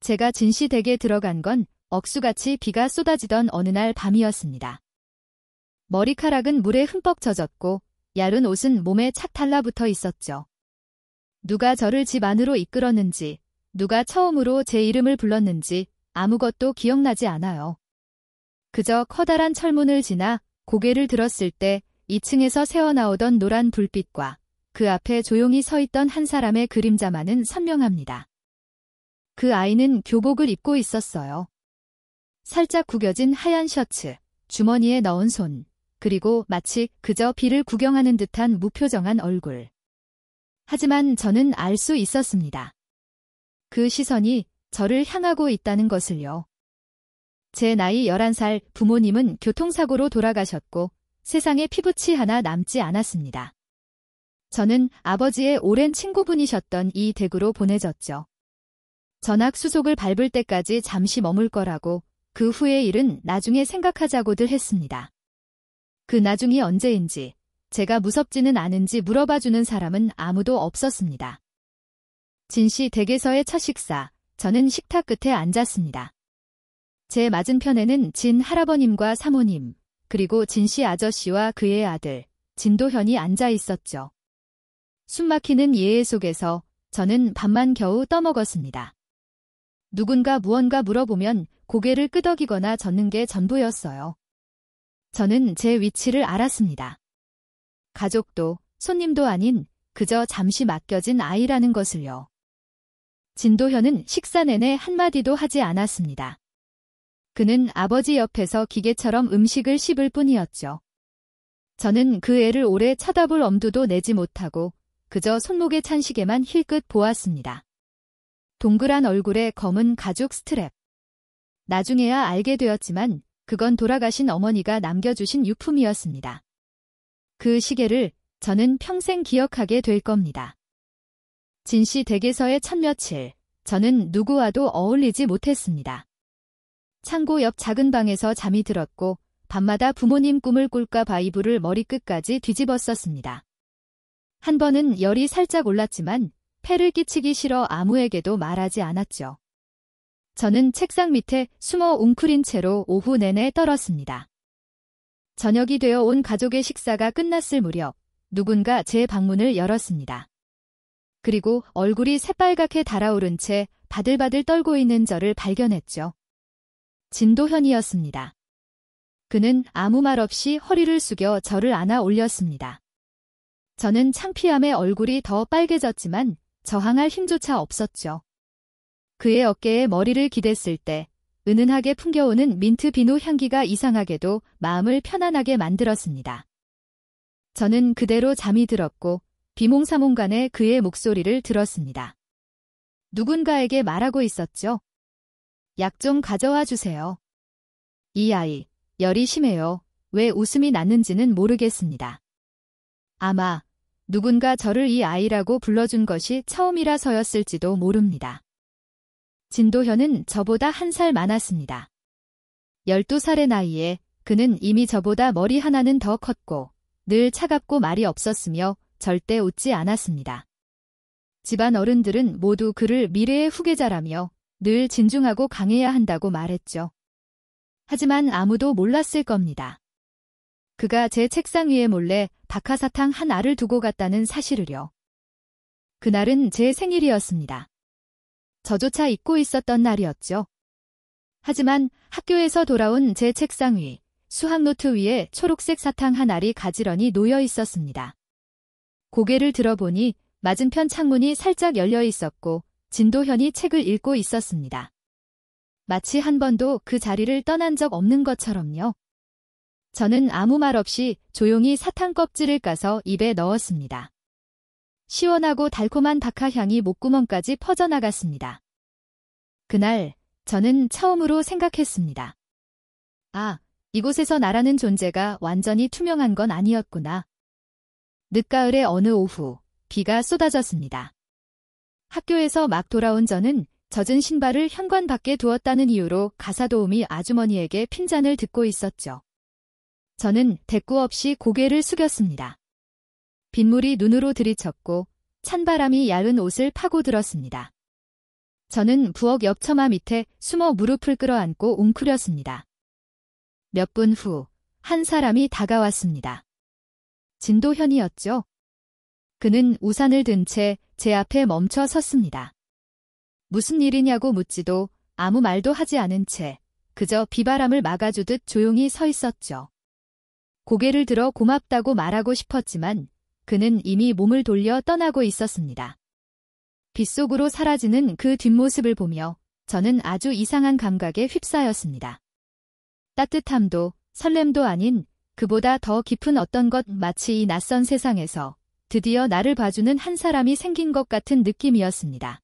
제가 진시댁에 들어간 건 억수같이 비가 쏟아지던 어느 날 밤이었습니다. 머리카락은 물에 흠뻑 젖었고 얇은 옷은 몸에 착 달라붙어 있었죠. 누가 저를 집 안으로 이끌었는지, 누가 처음으로 제 이름을 불렀는지 아무것도 기억나지 않아요. 그저 커다란 철문을 지나 고개를 들었을 때 2층에서 새어나오던 노란 불빛과 그 앞에 조용히 서 있던 한 사람의 그림자만은 선명합니다. 그 아이는 교복을 입고 있었어요. 살짝 구겨진 하얀 셔츠, 주머니에 넣은 손, 그리고 마치 그저 비를 구경하는 듯한 무표정한 얼굴. 하지만 저는 알 수 있었습니다. 그 시선이 저를 향하고 있다는 것을요. 제 나이 11살 부모님은 교통사고로 돌아가셨고 세상에 피부치 하나 남지 않았습니다. 저는 아버지의 오랜 친구분이셨던 이 댁으로 보내졌죠. 전학 수속을 밟을 때까지 잠시 머물 거라고, 그 후의 일은 나중에 생각하자고들 했습니다. 그 나중이 언제인지, 제가 무섭지는 않은지 물어봐주는 사람은 아무도 없었습니다. 진씨 댁에서의 첫 식사, 저는 식탁 끝에 앉았습니다. 제 맞은편에는 진 할아버님과 사모님, 그리고 진씨 아저씨와 그의 아들, 진도현이 앉아 있었죠. 숨막히는 예의 속에서 저는 밥만 겨우 떠먹었습니다. 누군가 무언가 물어보면 고개를 끄덕이거나 젓는 게 전부였어요. 저는 제 위치를 알았습니다. 가족도 손님도 아닌 그저 잠시 맡겨진 아이라는 것을요. 진도현은 식사 내내 한마디도 하지 않았습니다. 그는 아버지 옆에서 기계처럼 음식을 씹을 뿐이었죠. 저는 그 애를 오래 쳐다볼 엄두도 내지 못하고 그저 손목에 찬 시계만 힐끗 보았습니다. 동그란 얼굴에 검은 가죽 스트랩. 나중에야 알게 되었지만 그건 돌아가신 어머니가 남겨주신 유품이었습니다. 그 시계를 저는 평생 기억하게 될 겁니다. 진씨 댁에서의 첫 며칠, 저는 누구와도 어울리지 못했습니다. 창고 옆 작은 방에서 잠이 들었고 밤마다 부모님 꿈을 꿀까 봐 이불을 머리끝까지 뒤집었었습니다. 한 번은 열이 살짝 올랐지만 폐를 끼치기 싫어 아무에게도 말하지 않았죠. 저는 책상 밑에 숨어 웅크린 채로 오후 내내 떨었습니다. 저녁이 되어 온 가족의 식사가 끝났을 무렵 누군가 제 방문을 열었습니다. 그리고 얼굴이 새빨갛게 달아오른 채 바들바들 떨고 있는 저를 발견했죠. 진도현이었습니다. 그는 아무 말 없이 허리를 숙여 저를 안아 올렸습니다. 저는 창피함에 얼굴이 더 빨개졌지만 저항할 힘조차 없었죠. 그의 어깨에 머리를 기댔을 때 은은하게 풍겨오는 민트 비누 향기가 이상하게도 마음을 편안하게 만들었습니다. 저는 그대로 잠이 들었고 비몽사몽간에 그의 목소리를 들었습니다. 누군가에게 말하고 있었죠. 약 좀 가져와 주세요. 이 아이, 열이 심해요. 왜 웃음이 났는지는 모르겠습니다. 아마 누군가 저를 이 아이라고 불러준 것이 처음이라서였을지도 모릅니다. 진도현은 저보다 1살 많았습니다. 12살의 나이에 그는 이미 저보다 머리 하나는 더 컸고 늘 차갑고 말이 없었으며 절대 웃지 않았습니다. 집안 어른들은 모두 그를 미래의 후계자라며 늘 진중하고 강해야 한다고 말했죠. 하지만 아무도 몰랐을 겁니다. 그가 제 책상 위에 몰래 박하사탕 한 알을 두고 갔다는 사실을요. 그날은 제 생일이었습니다. 저조차 잊고 있었던 날이었죠. 하지만 학교에서 돌아온 제 책상 위, 수학노트 위에 초록색 사탕 한 알이 가지런히 놓여 있었습니다. 고개를 들어보니 맞은편 창문이 살짝 열려 있었고 진도현이 책을 읽고 있었습니다. 마치 한 번도 그 자리를 떠난 적 없는 것처럼요. 저는 아무 말 없이 조용히 사탕 껍질을 까서 입에 넣었습니다. 시원하고 달콤한 박하향이 목구멍까지 퍼져나갔습니다. 그날 저는 처음으로 생각했습니다. 아, 이곳에서 나라는 존재가 완전히 투명한 건 아니었구나. 늦가을의 어느 오후, 비가 쏟아졌습니다. 학교에서 막 돌아온 저는 젖은 신발을 현관 밖에 두었다는 이유로 가사도우미 아주머니에게 핀잔을 듣고 있었죠. 저는 대꾸 없이 고개를 숙였습니다. 빗물이 눈으로 들이쳤고 찬바람이 얇은 옷을 파고들었습니다. 저는 부엌 옆 처마 밑에 숨어 무릎을 끌어안고 웅크렸습니다. 몇 분 후, 한 사람이 다가왔습니다. 진도현이었죠. 그는 우산을 든 채 제 앞에 멈춰 섰습니다. 무슨 일이냐고 묻지도 아무 말도 하지 않은 채 그저 비바람을 막아주듯 조용히 서 있었죠. 고개를 들어 고맙다고 말하고 싶었지만 그는 이미 몸을 돌려 떠나고 있었습니다. 빗속으로 사라지는 그 뒷모습을 보며 저는 아주 이상한 감각에 휩싸였습니다. 따뜻함도 설렘도 아닌 그보다 더 깊은 어떤 것, 마치 이 낯선 세상에서 드디어 나를 봐주는 한 사람이 생긴 것 같은 느낌이었습니다.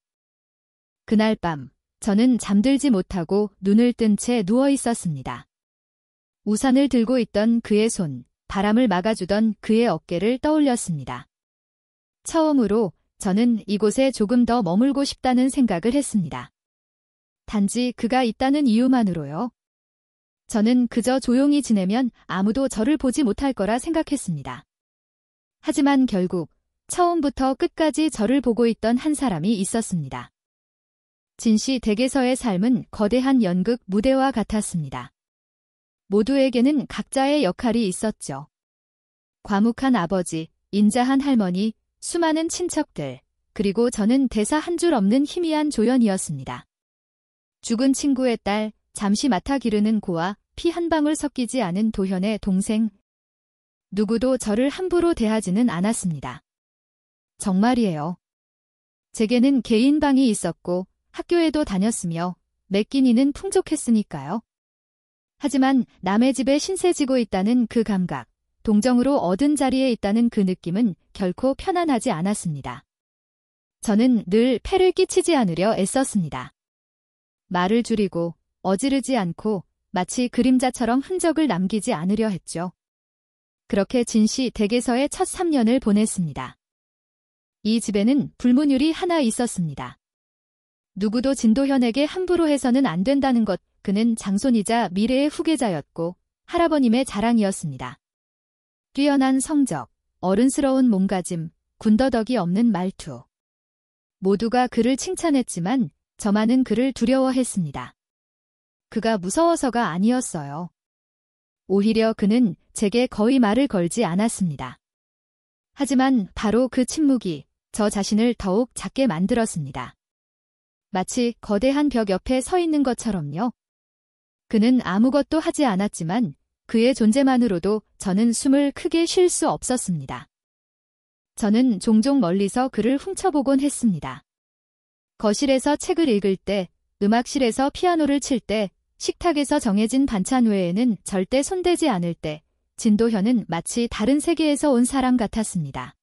그날 밤 저는 잠들지 못하고 눈을 뜬 채 누워 있었습니다. 우산을 들고 있던 그의 손, 바람을 막아주던 그의 어깨를 떠올렸습니다. 처음으로 저는 이곳에 조금 더 머물고 싶다는 생각을 했습니다. 단지 그가 있다는 이유만으로요. 저는 그저 조용히 지내면 아무도 저를 보지 못할 거라 생각했습니다. 하지만 결국 처음부터 끝까지 저를 보고 있던 한 사람이 있었습니다. 진시 댁에서의 삶은 거대한 연극 무대와 같았습니다. 모두에게는 각자의 역할이 있었죠. 과묵한 아버지, 인자한 할머니, 수많은 친척들, 그리고 저는 대사 한 줄 없는 희미한 조연이었습니다. 죽은 친구의 딸, 잠시 맡아 기르는 고아, 피 한 방울 섞이지 않은 도현의 동생. 누구도 저를 함부로 대하지는 않았습니다. 정말이에요. 제게는 개인 방이 있었고 학교에도 다녔으며 매끼니는 풍족했으니까요. 하지만 남의 집에 신세 지고 있다는 그 감각, 동정으로 얻은 자리에 있다는 그 느낌은 결코 편안하지 않았습니다. 저는 늘 폐를 끼치지 않으려 애썼습니다. 말을 줄이고 어지르지 않고 마치 그림자처럼 흔적을 남기지 않으려 했죠. 그렇게 진시 댁에서의 첫 3년을 보냈습니다. 이 집에는 불문율이 하나 있었습니다. 누구도 진도현에게 함부로 해서는 안 된다는 것, 그는 장손이자 미래의 후계자였고 할아버님의 자랑이었습니다. 뛰어난 성적, 어른스러운 몸가짐, 군더더기 없는 말투. 모두가 그를 칭찬했지만 저만은 그를 두려워했습니다. 그가 무서워서가 아니었어요. 오히려 그는 제게 거의 말을 걸지 않았습니다. 하지만 바로 그 침묵이 저 자신을 더욱 작게 만들었습니다. 마치 거대한 벽 옆에 서 있는 것처럼요. 그는 아무것도 하지 않았지만 그의 존재만으로도 저는 숨을 크게 쉴 수 없었습니다. 저는 종종 멀리서 그를 훔쳐보곤 했습니다. 거실에서 책을 읽을 때, 음악실에서 피아노를 칠 때, 식탁에서 정해진 반찬 외에는 절대 손대지 않을 때, 진도현은 마치 다른 세계에서 온 사람 같았습니다.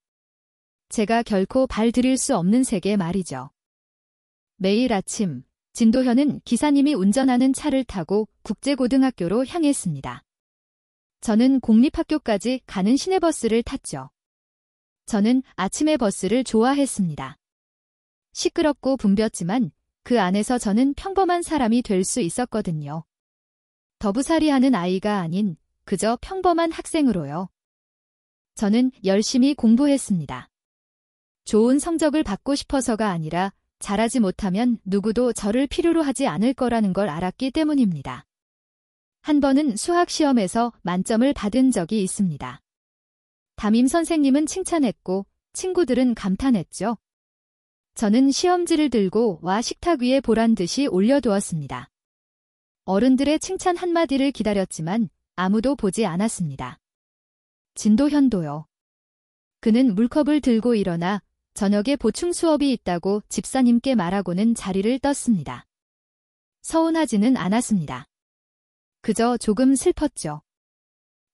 제가 결코 발 들일 수 없는 세계 말이죠. 매일 아침, 진도현은 기사님이 운전하는 차를 타고 국제고등학교로 향했습니다. 저는 공립학교까지 가는 시내버스를 탔죠. 저는 아침의 버스를 좋아했습니다. 시끄럽고 붐볐지만 그 안에서 저는 평범한 사람이 될 수 있었거든요. 더부살이하는 아이가 아닌 그저 평범한 학생으로요. 저는 열심히 공부했습니다. 좋은 성적을 받고 싶어서가 아니라 잘하지 못하면 누구도 저를 필요로 하지 않을 거라는 걸 알았기 때문입니다. 한 번은 수학 시험에서 만점을 받은 적이 있습니다. 담임 선생님은 칭찬했고 친구들은 감탄했죠. 저는 시험지를 들고 와 식탁 위에 보란 듯이 올려두었습니다. 어른들의 칭찬 한마디를 기다렸지만 아무도 보지 않았습니다. 진도현도요. 그는 물컵을 들고 일어나 저녁에 보충 수업이 있다고 집사님께 말하고는 자리를 떴습니다. 서운하지는 않았습니다. 그저 조금 슬펐죠.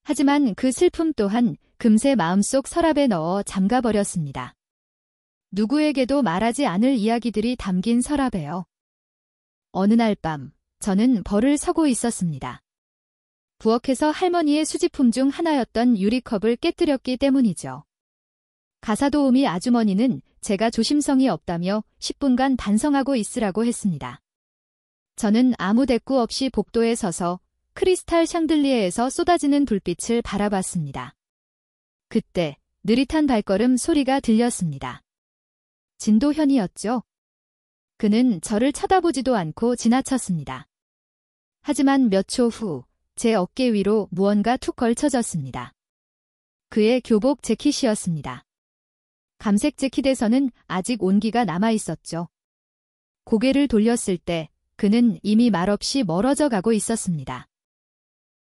하지만 그 슬픔 또한 금세 마음속 서랍에 넣어 잠가버렸습니다. 누구에게도 말하지 않을 이야기들이 담긴 서랍에요. 어느 날 밤, 저는 벌을 서고 있었습니다. 부엌에서 할머니의 수집품 중 하나였던 유리컵을 깨뜨렸기 때문이죠. 가사도우미 아주머니는 제가 조심성이 없다며 10분간 반성하고 있으라고 했습니다. 저는 아무 대꾸 없이 복도에 서서 크리스탈 샹들리에에서 쏟아지는 불빛을 바라봤습니다. 그때 느릿한 발걸음 소리가 들렸습니다. 진도현이었죠. 그는 저를 쳐다보지도 않고 지나쳤습니다. 하지만 몇 초 후 제 어깨 위로 무언가 툭 걸쳐졌습니다. 그의 교복 재킷이었습니다. 감색 재킷에서는 아직 온기가 남아 있었죠. 고개를 돌렸을 때 그는 이미 말없이 멀어져 가고 있었습니다.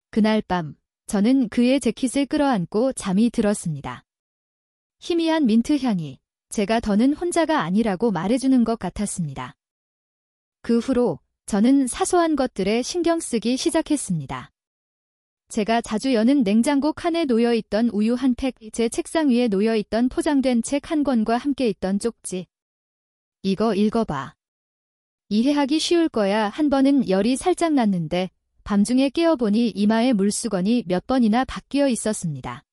그날 밤 저는 그의 재킷을 끌어안고 잠이 들었습니다. 희미한 민트 향이 제가 더는 혼자가 아니라고 말해주는 것 같았습니다. 그 후로 저는 사소한 것들에 신경 쓰기 시작했습니다. 제가 자주 여는 냉장고 칸에 놓여있던 우유 한 팩, 제 책상 위에 놓여있던 포장된 책 한 권과 함께 있던 쪽지. 이거 읽어봐. 이해하기 쉬울 거야. 한 번은 열이 살짝 났는데 밤중에 깨어보니 이마에 물수건이 몇 번이나 바뀌어 있었습니다.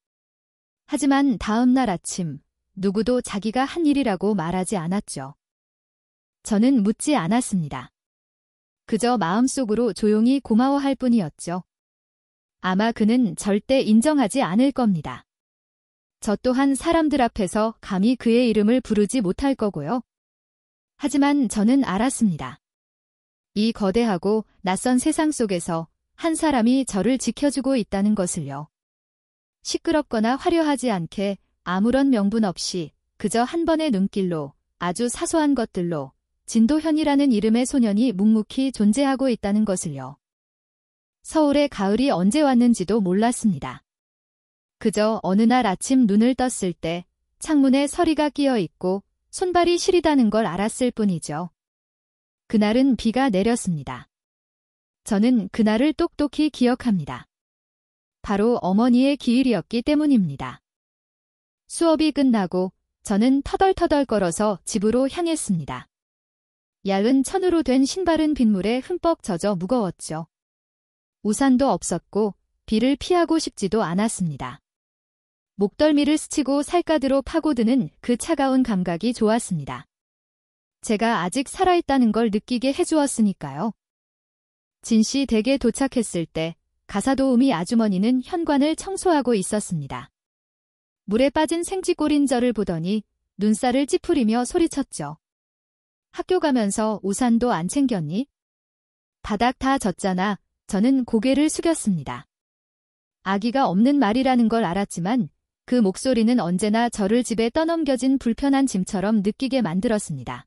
하지만 다음 날 아침 누구도 자기가 한 일이라고 말하지 않았죠. 저는 묻지 않았습니다. 그저 마음속으로 조용히 고마워할 뿐이었죠. 아마 그는 절대 인정하지 않을 겁니다. 저 또한 사람들 앞에서 감히 그의 이름을 부르지 못할 거고요. 하지만 저는 알았습니다. 이 거대하고 낯선 세상 속에서 한 사람이 저를 지켜주고 있다는 것을요. 시끄럽거나 화려하지 않게 아무런 명분 없이 그저 한 번의 눈길로 아주 사소한 것들로 진도현이라는 이름의 소년이 묵묵히 존재하고 있다는 것을요. 서울의 가을이 언제 왔는지도 몰랐습니다. 그저 어느 날 아침 눈을 떴을 때 창문에 서리가 끼어 있고 손발이 시리다는 걸 알았을 뿐이죠. 그날은 비가 내렸습니다. 저는 그날을 똑똑히 기억합니다. 바로 어머니의 기일이었기 때문입니다. 수업이 끝나고 저는 터덜터덜 걸어서 집으로 향했습니다. 얇은 천으로 된 신발은 빗물에 흠뻑 젖어 무거웠죠. 우산도 없었고 비를 피하고 싶지도 않았습니다. 목덜미를 스치고 살갗으로 파고드는 그 차가운 감각이 좋았습니다. 제가 아직 살아있다는 걸 느끼게 해주었으니까요. 진씨 댁에 도착했을 때 가사도우미 아주머니는 현관을 청소하고 있었습니다. 물에 빠진 생쥐꼴인 저를 보더니 눈살을 찌푸리며 소리쳤죠. 학교 가면서 우산도 안 챙겼니? 바닥 다 젖잖아. 저는 고개를 숙였습니다. 아기가 없는 말이라는 걸 알았지만 그 목소리는 언제나 저를 집에 떠넘겨진 불편한 짐처럼 느끼게 만들었습니다.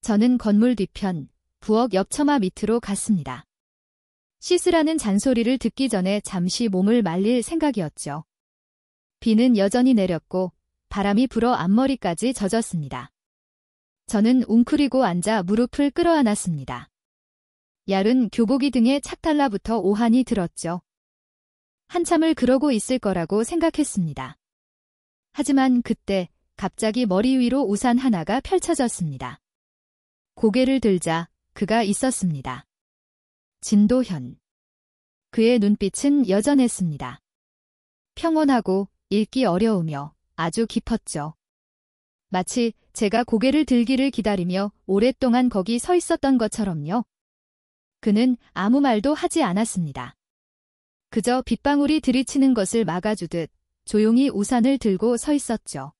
저는 건물 뒤편, 부엌 옆 처마 밑으로 갔습니다. 씻으라는 잔소리를 듣기 전에 잠시 몸을 말릴 생각이었죠. 비는 여전히 내렸고 바람이 불어 앞머리까지 젖었습니다. 저는 웅크리고 앉아 무릎을 끌어안았습니다. 얇은 교복이 등에 착 달라붙어 오한이 들었죠. 한참을 그러고 있을 거라고 생각했습니다. 하지만 그때 갑자기 머리 위로 우산 하나가 펼쳐졌습니다. 고개를 들자 그가 있었습니다. 진도현. 그의 눈빛은 여전했습니다. 평온하고 읽기 어려우며 아주 깊었죠. 마치 제가 고개를 들기를 기다리며 오랫동안 거기 서 있었던 것처럼요. 그는 아무 말도 하지 않았습니다. 그저 빗방울이 들이치는 것을 막아주듯 조용히 우산을 들고 서 있었죠.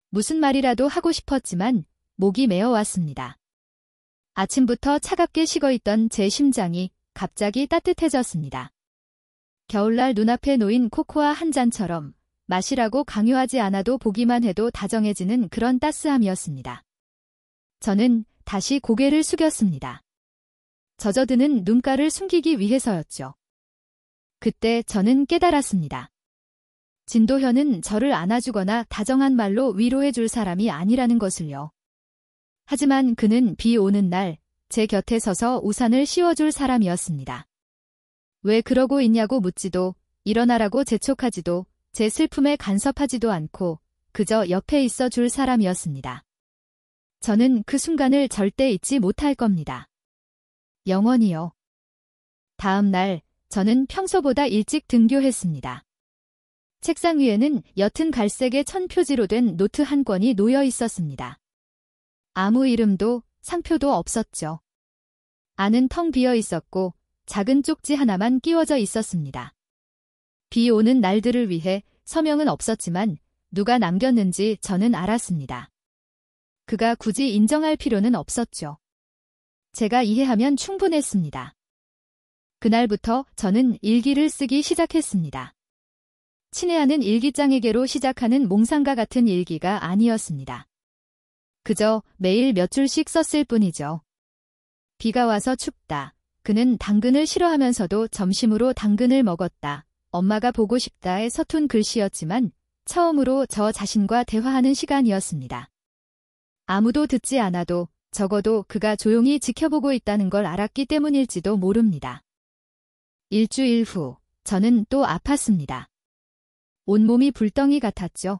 무슨 말이라도 하고 싶었지만 목이 메어왔습니다. 아침부터 차갑게 식어있던 제 심장이 갑자기 따뜻해졌습니다. 겨울날 눈앞에 놓인 코코아 한 잔처럼 마시라고 강요하지 않아도 보기만 해도 다정해지는 그런 따스함이었습니다. 저는 다시 고개를 숙였습니다. 젖어드는 눈가를 숨기기 위해서였죠. 그때 저는 깨달았습니다. 진도현은 저를 안아주거나 다정한 말로 위로해줄 사람이 아니라는 것을요. 하지만 그는 비 오는 날 제 곁에 서서 우산을 씌워줄 사람이었습니다. 왜 그러고 있냐고 묻지도 일어나라고 재촉하지도 제 슬픔에 간섭하지도 않고 그저 옆에 있어 줄 사람이었습니다. 저는 그 순간을 절대 잊지 못할 겁니다. 영원히요. 다음 날 저는 평소보다 일찍 등교했습니다. 책상 위에는 옅은 갈색의 천표지로 된 노트 한 권이 놓여 있었습니다. 아무 이름도 상표도 없었죠. 안은 텅 비어 있었고 작은 쪽지 하나만 끼워져 있었습니다. 비 오는 날들을 위해 서명은 없었지만 누가 남겼는지 저는 알았습니다. 그가 굳이 인정할 필요는 없었죠. 제가 이해하면 충분했습니다. 그날부터 저는 일기를 쓰기 시작했습니다. 친애하는 일기장에게로 시작하는 몽상가 같은 일기가 아니었습니다. 그저 매일 몇 줄씩 썼을 뿐이죠. 비가 와서 춥다. 그는 당근을 싫어하면서도 점심으로 당근을 먹었다. 엄마가 보고 싶다의 서툰 글씨였지만 처음으로 저 자신과 대화하는 시간이었습니다. 아무도 듣지 않아도 적어도 그가 조용히 지켜보고 있다는 걸 알았기 때문일지도 모릅니다. 일주일 후 저는 또 아팠습니다. 온몸이 불덩이 같았죠.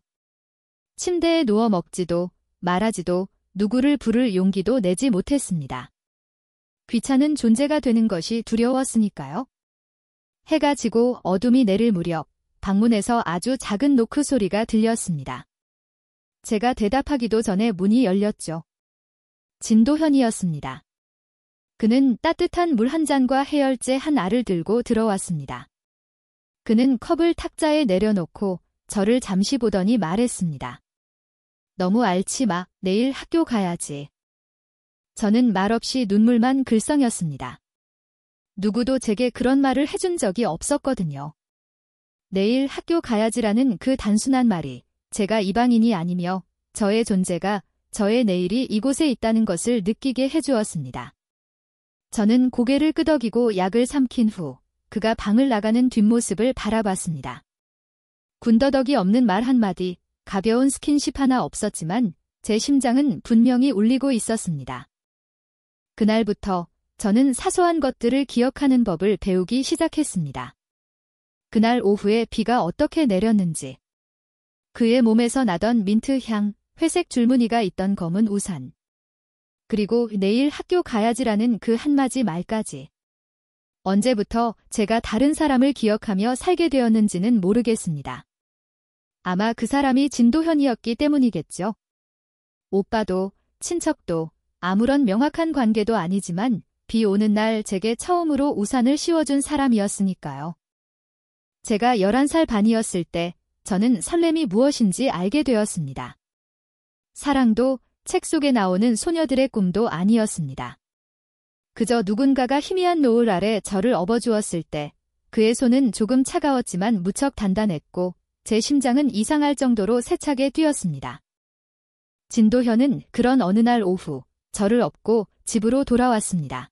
침대에 누워 먹지도 말하지도 누구를 부를 용기도 내지 못했습니다. 귀찮은 존재가 되는 것이 두려웠으니까요. 해가 지고 어둠이 내릴 무렵 방문에서 아주 작은 노크 소리가 들렸습니다. 제가 대답하기도 전에 문이 열렸죠. 진도현이었습니다. 그는 따뜻한 물 한 잔과 해열제 한 알을 들고 들어왔습니다. 그는 컵을 탁자에 내려놓고 저를 잠시 보더니 말했습니다. 너무 앓지 마. 내일 학교 가야지. 저는 말없이 눈물만 글썽였습니다. 누구도 제게 그런 말을 해준 적이 없었거든요. 내일 학교 가야지라는 그 단순한 말이 제가 이방인이 아니며 저의 존재가, 저의 내일이 이곳에 있다는 것을 느끼게 해주었습니다. 저는 고개를 끄덕이고 약을 삼킨 후 그가 방을 나가는 뒷모습을 바라봤습니다. 군더더기 없는 말 한마디, 가벼운 스킨십 하나 없었지만 제 심장은 분명히 울리고 있었습니다. 그날부터 저는 사소한 것들을 기억하는 법을 배우기 시작했습니다. 그날 오후에 비가 어떻게 내렸는지, 그의 몸에서 나던 민트 향, 회색 줄무늬가 있던 검은 우산, 그리고 내일 학교 가야지라는 그 한마디 말까지. 언제부터 제가 다른 사람을 기억하며 살게 되었는지는 모르겠습니다. 아마 그 사람이 진도현이었기 때문이겠죠. 오빠도, 친척도, 아무런 명확한 관계도 아니지만 비 오는 날 제게 처음으로 우산을 씌워준 사람이었으니까요. 제가 11살 반이었을 때 저는 설렘이 무엇인지 알게 되었습니다. 사랑도 책 속에 나오는 소녀들의 꿈도 아니었습니다. 그저 누군가가 희미한 노을 아래 저를 업어주었을 때 그의 손은 조금 차가웠지만 무척 단단했고 제 심장은 이상할 정도로 세차게 뛰었습니다. 진도현은 그런 어느 날 오후 저를 업고 집으로 돌아왔습니다.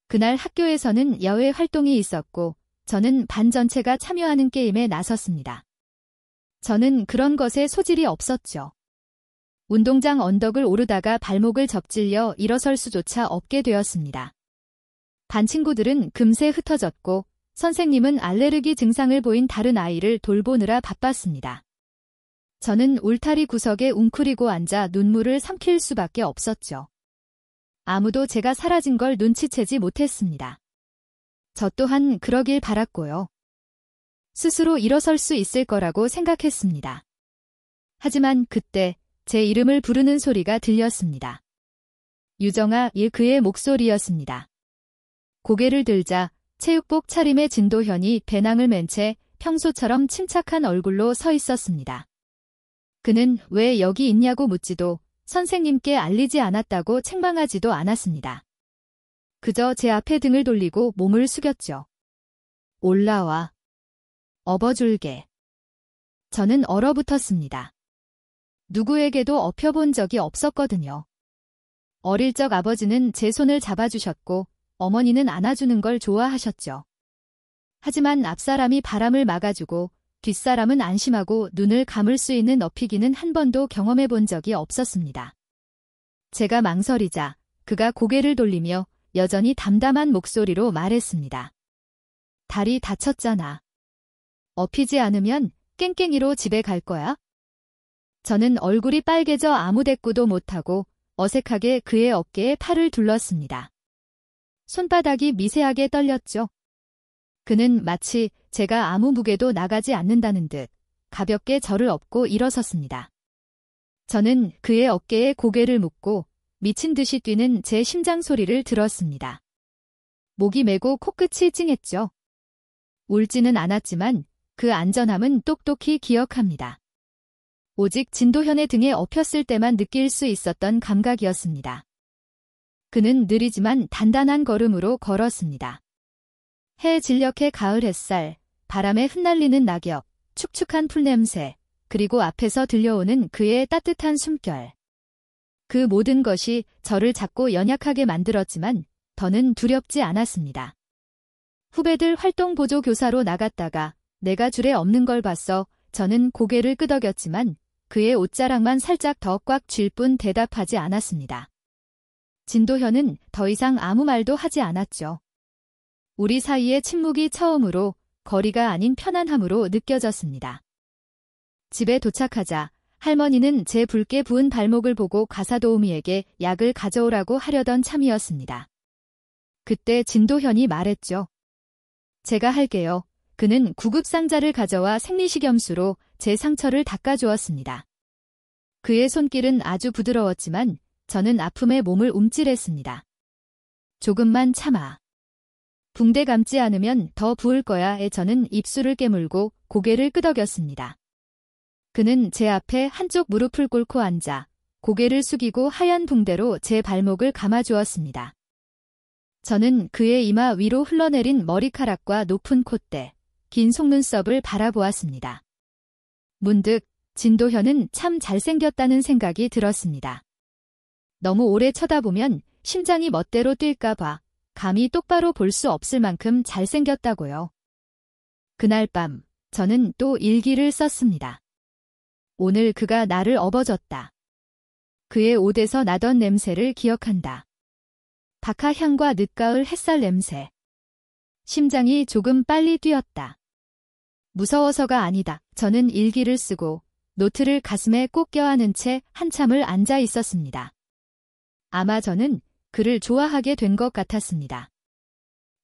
그날 학교에서는 야외 활동이 있었고 저는 반 전체가 참여하는 게임에 나섰습니다. 저는 그런 것에 소질이 없었죠. 운동장 언덕을 오르다가 발목을 접질려 일어설 수조차 없게 되었습니다. 반 친구들은 금세 흩어졌고 선생님은 알레르기 증상을 보인 다른 아이를 돌보느라 바빴습니다. 저는 울타리 구석에 웅크리고 앉아 눈물을 삼킬 수밖에 없었죠. 아무도 제가 사라진 걸 눈치채지 못했습니다. 저 또한 그러길 바랐고요. 스스로 일어설 수 있을 거라고 생각했습니다. 하지만 그때 제 이름을 부르는 소리가 들렸습니다. 유정아, 그의 목소리였습니다. 고개를 들자 체육복 차림의 진도현이 배낭을 맨 채 평소처럼 침착한 얼굴로 서 있었습니다. 그는 왜 여기 있냐고 묻지도 선생님께 알리지 않았다고 책망하지도 않았습니다. 그저 제 앞에 등을 돌리고 몸을 숙였죠. 올라와. 업어줄게. 저는 얼어붙었습니다. 누구에게도 업혀본 적이 없었거든요. 어릴 적 아버지는 제 손을 잡아주셨고 어머니는 안아주는 걸 좋아하셨죠. 하지만 앞사람이 바람을 막아주고 뒷사람은 안심하고 눈을 감을 수 있는 업히기는 한 번도 경험해 본 적이 없었습니다. 제가 망설이자 그가 고개를 돌리며 여전히 담담한 목소리로 말했습니다. 다리 다쳤잖아. 업히지 않으면 깽깽이로 집에 갈 거야? 저는 얼굴이 빨개져 아무 대꾸도 못하고 어색하게 그의 어깨에 팔을 둘렀습니다. 손바닥이 미세하게 떨렸죠. 그는 마치 제가 아무 무게도 나가지 않는다는 듯 가볍게 저를 업고 일어섰습니다. 저는 그의 어깨에 고개를 묻고 미친 듯이 뛰는 제 심장 소리를 들었습니다. 목이 메고 코끝이 찡했죠. 울지는 않았지만 그 안전함은 똑똑히 기억합니다. 오직 진도현의 등에 엎였을 때만 느낄 수 있었던 감각이었습니다. 그는 느리지만 단단한 걸음으로 걸었습니다. 해 진력의 가을 햇살, 바람에 흩날리는 낙엽, 축축한 풀냄새, 그리고 앞에서 들려오는 그의 따뜻한 숨결. 그 모든 것이 저를 작고 연약하게 만들었지만 더는 두렵지 않았습니다. 후배들 활동 보조 교사로 나갔다가 내가 줄에 없는 걸 봤어 저는 고개를 끄덕였지만 그의 옷자락만 살짝 더 꽉 쥘 뿐 대답하지 않았습니다. 진도현은 더 이상 아무 말도 하지 않았죠. 우리 사이의 침묵이 처음으로 거리가 아닌 편안함으로 느껴졌습니다. 집에 도착하자 할머니는 제 붉게 부은 발목을 보고 가사도우미에게 약을 가져오라고 하려던 참이었습니다. 그때 진도현이 말했죠. 제가 할게요. 그는 구급상자를 가져와 생리식염수로 제 상처를 닦아주었습니다. 그의 손길은 아주 부드러웠지만 저는 아픔에 몸을 움찔했습니다. 조금만 참아. 붕대 감지 않으면 더 부을 거야에 저는 입술을 깨물고 고개를 끄덕였습니다. 그는 제 앞에 한쪽 무릎을 꿇고 앉아 고개를 숙이고 하얀 붕대로 제 발목을 감아주었습니다. 저는 그의 이마 위로 흘러내린 머리카락과 높은 콧대, 긴 속눈썹을 바라보았습니다. 문득 진도현은 참 잘생겼다는 생각이 들었습니다. 너무 오래 쳐다보면 심장이 멋대로 뛸까 봐 감히 똑바로 볼 수 없을 만큼 잘생겼다고요. 그날 밤 저는 또 일기를 썼습니다. 오늘 그가 나를 업어줬다. 그의 옷에서 나던 냄새를 기억한다. 박하향과 늦가을 햇살 냄새. 심장이 조금 빨리 뛰었다. 무서워서가 아니다. 저는 일기를 쓰고 노트를 가슴에 꼭 껴안은 채 한참을 앉아 있었습니다. 아마 저는 그를 좋아하게 된 것 같았습니다.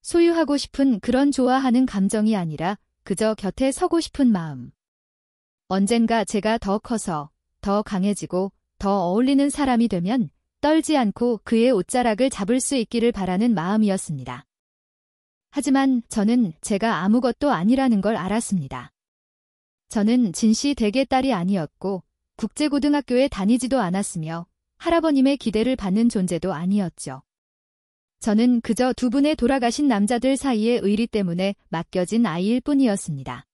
소유하고 싶은 그런 좋아하는 감정이 아니라 그저 곁에 서고 싶은 마음. 언젠가 제가 더 커서 더 강해지고 더 어울리는 사람이 되면 떨지 않고 그의 옷자락을 잡을 수 있기를 바라는 마음이었습니다. 하지만 저는 제가 아무것도 아니라는 걸 알았습니다. 저는 진씨 댁의 딸이 아니었고 국제고등학교에 다니지도 않았으며 할아버님의 기대를 받는 존재도 아니었죠. 저는 그저 두 분의 돌아가신 남자들 사이의 의리 때문에 맡겨진 아이일 뿐이었습니다.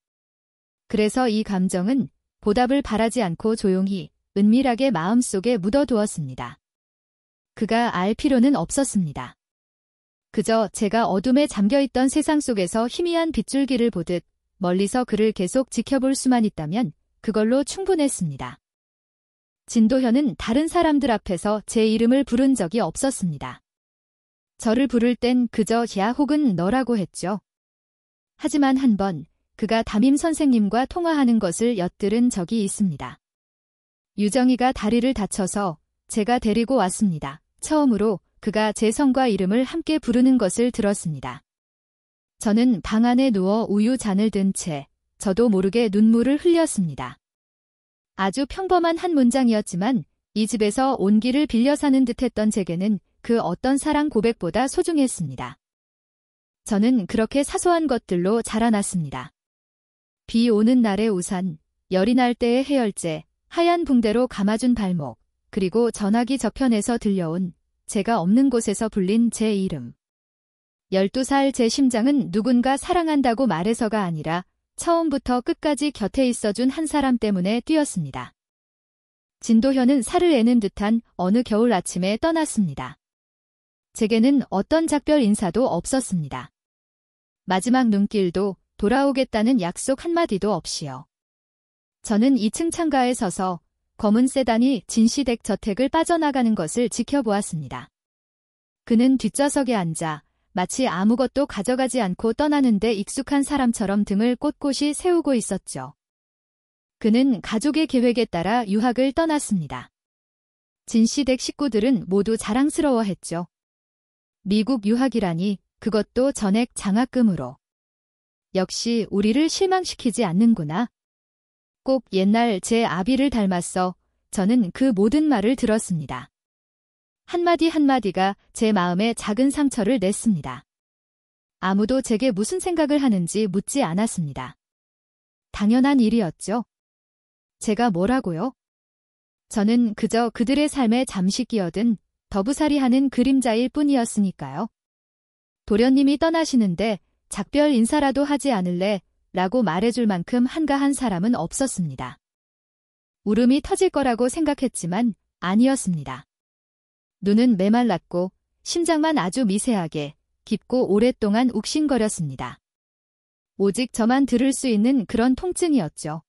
그래서 이 감정은 보답을 바라지 않고 조용히, 은밀하게 마음속에 묻어두었습니다. 그가 알 필요는 없었습니다. 그저 제가 어둠에 잠겨있던 세상 속에서 희미한 빗줄기를 보듯 멀리서 그를 계속 지켜볼 수만 있다면 그걸로 충분했습니다. 진도현은 다른 사람들 앞에서 제 이름을 부른 적이 없었습니다. 저를 부를 땐 그저 야 혹은 너라고 했죠. 하지만 한 번 그가 담임 선생님과 통화하는 것을 엿들은 적이 있습니다. 유정이가 다리를 다쳐서 제가 데리고 왔습니다. 처음으로 그가 제 성과 이름을 함께 부르는 것을 들었습니다. 저는 방 안에 누워 우유 잔을 든 채 저도 모르게 눈물을 흘렸습니다. 아주 평범한 한 문장이었지만 이 집에서 온기를 빌려 사는 듯했던 제게는 그 어떤 사랑 고백보다 소중했습니다. 저는 그렇게 사소한 것들로 자라났습니다. 비 오는 날의 우산, 열이 날 때의 해열제, 하얀 붕대로 감아준 발목, 그리고 전화기 저편에서 들려온 제가 없는 곳에서 불린 제 이름. 12살 제 심장은 누군가 사랑한다고 말해서가 아니라 처음부터 끝까지 곁에 있어준 한 사람 때문에 뛰었습니다. 진도현은 살을 애는 듯한 어느 겨울 아침에 떠났습니다. 제게는 어떤 작별 인사도 없었습니다. 마지막 눈길도 돌아오겠다는 약속 한마디도 없이요. 저는 2층 창가에 서서 검은 세단이 진시댁 저택을 빠져나가는 것을 지켜보았습니다. 그는 뒷좌석에 앉아 마치 아무것도 가져가지 않고 떠나는데 익숙한 사람처럼 등을 꼿꼿이 세우고 있었죠. 그는 가족의 계획에 따라 유학을 떠났습니다. 진시댁 식구들은 모두 자랑스러워했죠. 미국 유학이라니 그것도 전액 장학금으로. 역시 우리를 실망시키지 않는구나. 꼭 옛날 제 아비를 닮았어. 저는 그 모든 말을 들었습니다. 한마디 한마디가 제 마음에 작은 상처를 냈습니다. 아무도 제게 무슨 생각을 하는지 묻지 않았습니다. 당연한 일이었죠. 제가 뭐라고요? 저는 그저 그들의 삶에 잠시 끼어든 더부살이하는 그림자일 뿐이었으니까요. 도련님이 떠나시는데 작별 인사라도 하지 않을래? 라고 말해줄 만큼 한가한 사람은 없었습니다. 울음이 터질 거라고 생각했지만 아니었습니다. 눈은 메말랐고 심장만 아주 미세하게 깊고 오랫동안 욱신거렸습니다. 오직 저만 들을 수 있는 그런 통증이었죠.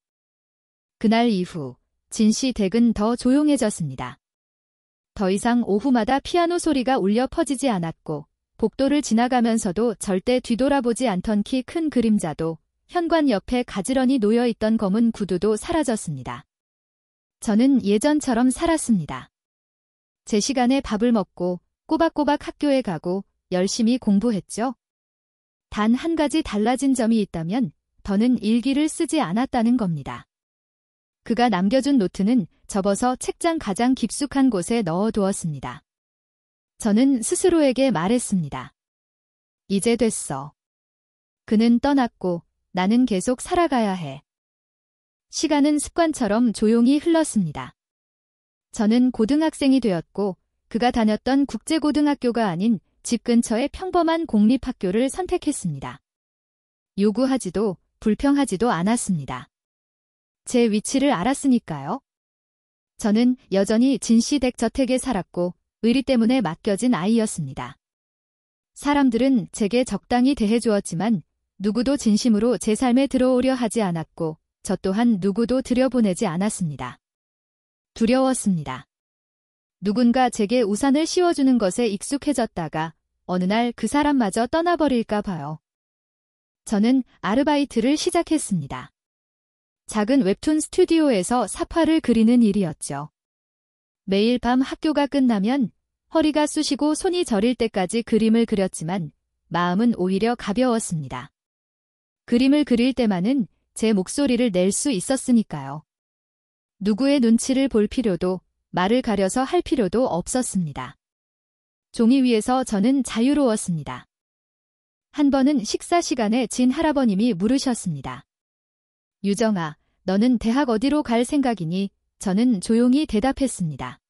그날 이후 진씨 댁은 더 조용해졌습니다. 더 이상 오후마다 피아노 소리가 울려 퍼지지 않았고 복도를 지나가면서도 절대 뒤돌아보지 않던 키 큰 그림자도 현관 옆에 가지런히 놓여있던 검은 구두도 사라졌습니다. 저는 예전처럼 살았습니다. 제 시간에 밥을 먹고 꼬박꼬박 학교에 가고 열심히 공부했죠. 단 한 가지 달라진 점이 있다면 더는 일기를 쓰지 않았다는 겁니다. 그가 남겨준 노트는 접어서 책장 가장 깊숙한 곳에 넣어두었습니다. 저는 스스로에게 말했습니다. 이제 됐어. 그는 떠났고 나는 계속 살아가야 해. 시간은 습관처럼 조용히 흘렀습니다. 저는 고등학생이 되었고 그가 다녔던 국제고등학교가 아닌 집 근처의 평범한 공립학교를 선택했습니다. 요구하지도 불평하지도 않았습니다. 제 위치를 알았으니까요. 저는 여전히 진씨 댁 저택에 살았고 의리 때문에 맡겨진 아이였습니다. 사람들은 제게 적당히 대해주었지만 누구도 진심으로 제 삶에 들어오려 하지 않았고 저 또한 누구도 들여보내지 않았습니다. 두려웠습니다. 누군가 제게 우산을 씌워주는 것에 익숙해졌다가 어느 날 그 사람마저 떠나버릴까 봐요. 저는 아르바이트를 시작했습니다. 작은 웹툰 스튜디오에서 사파를 그리는 일이었죠. 매일 밤 학교가 끝나면 허리가 쑤시고 손이 저릴 때까지 그림을 그렸지만 마음은 오히려 가벼웠습니다. 그림을 그릴 때만은 제 목소리를 낼 수 있었으니까요. 누구의 눈치를 볼 필요도 말을 가려서 할 필요도 없었습니다. 종이 위에서 저는 자유로웠습니다. 한 번은 식사 시간에 진 할아버님이 물으셨습니다. 유정아, 너는 대학 어디로 갈 생각이니? 저는 조용히 대답했습니다.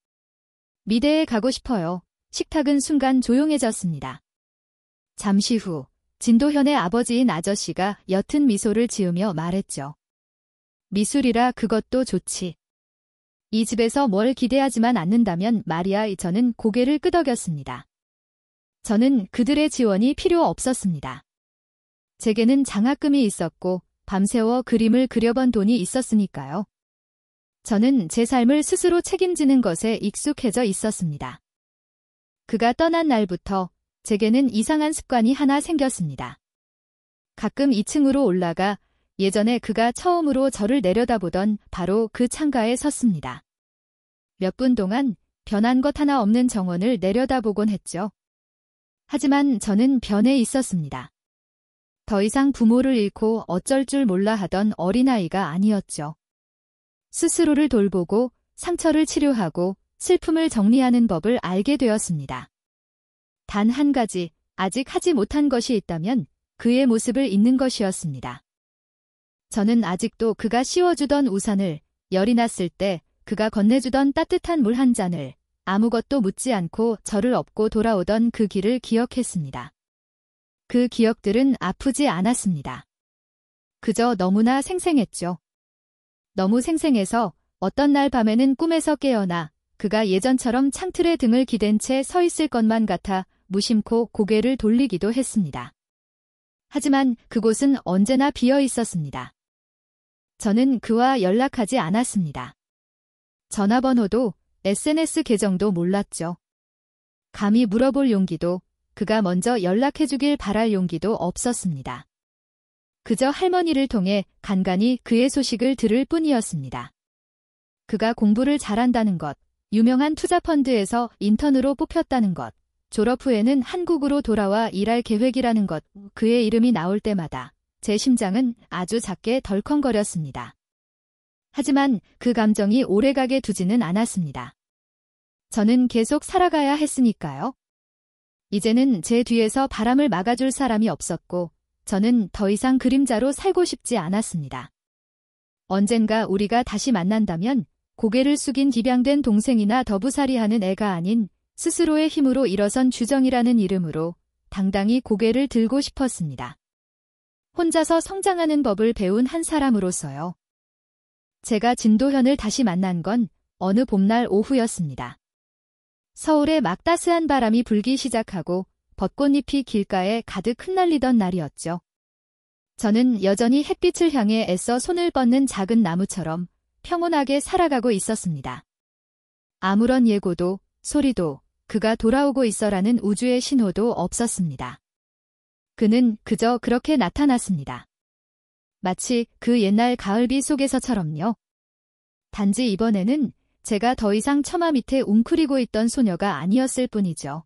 미대에 가고 싶어요. 식탁은 순간 조용해졌습니다. 잠시 후 진도현의 아버지인 아저씨가 옅은 미소를 지으며 말했죠. 미술이라 그것도 좋지. 이 집에서 뭘 기대하지만 않는다면 말이야. 저는 고개를 끄덕였습니다. 저는 그들의 지원이 필요 없었습니다. 제게는 장학금이 있었고 밤새워 그림을 그려본 돈이 있었으니까요. 저는 제 삶을 스스로 책임지는 것에 익숙해져 있었습니다. 그가 떠난 날부터 제게는 이상한 습관이 하나 생겼습니다. 가끔 2층으로 올라가 예전에 그가 처음으로 저를 내려다보던 바로 그 창가에 섰습니다. 몇 분 동안 변한 것 하나 없는 정원을 내려다보곤 했죠. 하지만 저는 변해 있었습니다. 더 이상 부모를 잃고 어쩔 줄 몰라 하던 어린아이가 아니었죠. 스스로를 돌보고 상처를 치료하고 슬픔을 정리하는 법을 알게 되었습니다. 단 한 가지 아직 하지 못한 것이 있다면 그의 모습을 잊는 것이었습니다. 저는 아직도 그가 씌워주던 우산을, 열이 났을 때 그가 건네주던 따뜻한 물 한 잔을, 아무것도 묻지 않고 저를 업고 돌아오던 그 길을 기억했습니다. 그 기억들은 아프지 않았습니다. 그저 너무나 생생했죠. 너무 생생해서 어떤 날 밤에는 꿈에서 깨어나 그가 예전처럼 창틀에 등을 기댄 채 서 있을 것만 같아 무심코 고개를 돌리기도 했습니다. 하지만 그곳은 언제나 비어 있었습니다. 저는 그와 연락하지 않았습니다. 전화번호도 SNS 계정도 몰랐죠. 감히 물어볼 용기도, 그가 먼저 연락해주길 바랄 용기도 없었습니다. 그저 할머니를 통해 간간히 그의 소식을 들을 뿐이었습니다. 그가 공부를 잘한다는 것, 유명한 투자펀드에서 인턴으로 뽑혔다는 것, 졸업 후에는 한국으로 돌아와 일할 계획이라는 것, 그의 이름이 나올 때마다 제 심장은 아주 작게 덜컹거렸습니다. 하지만 그 감정이 오래가게 두지는 않았습니다. 저는 계속 살아가야 했으니까요. 이제는 제 뒤에서 바람을 막아줄 사람이 없었고 저는 더 이상 그림자로 살고 싶지 않았습니다. 언젠가 우리가 다시 만난다면 고개를 숙인 입양된 동생이나 더부살이하는 애가 아닌 스스로의 힘으로 일어선 주정이라는 이름으로 당당히 고개를 들고 싶었습니다. 혼자서 성장하는 법을 배운 한 사람으로서요. 제가 진도현을 다시 만난 건 어느 봄날 오후였습니다. 서울에 막 따스한 바람이 불기 시작하고 벚꽃잎이 길가에 가득 흩날리던 날이었죠. 저는 여전히 햇빛을 향해 애써 손을 뻗는 작은 나무처럼 평온하게 살아가고 있었습니다. 아무런 예고도, 소리도, 그가 돌아오고 있어라는 우주의 신호도 없었습니다. 그는 그저 그렇게 나타났습니다. 마치 그 옛날 가을비 속에서처럼요. 단지 이번에는 제가 더 이상 처마 밑에 웅크리고 있던 소녀가 아니었을 뿐이죠.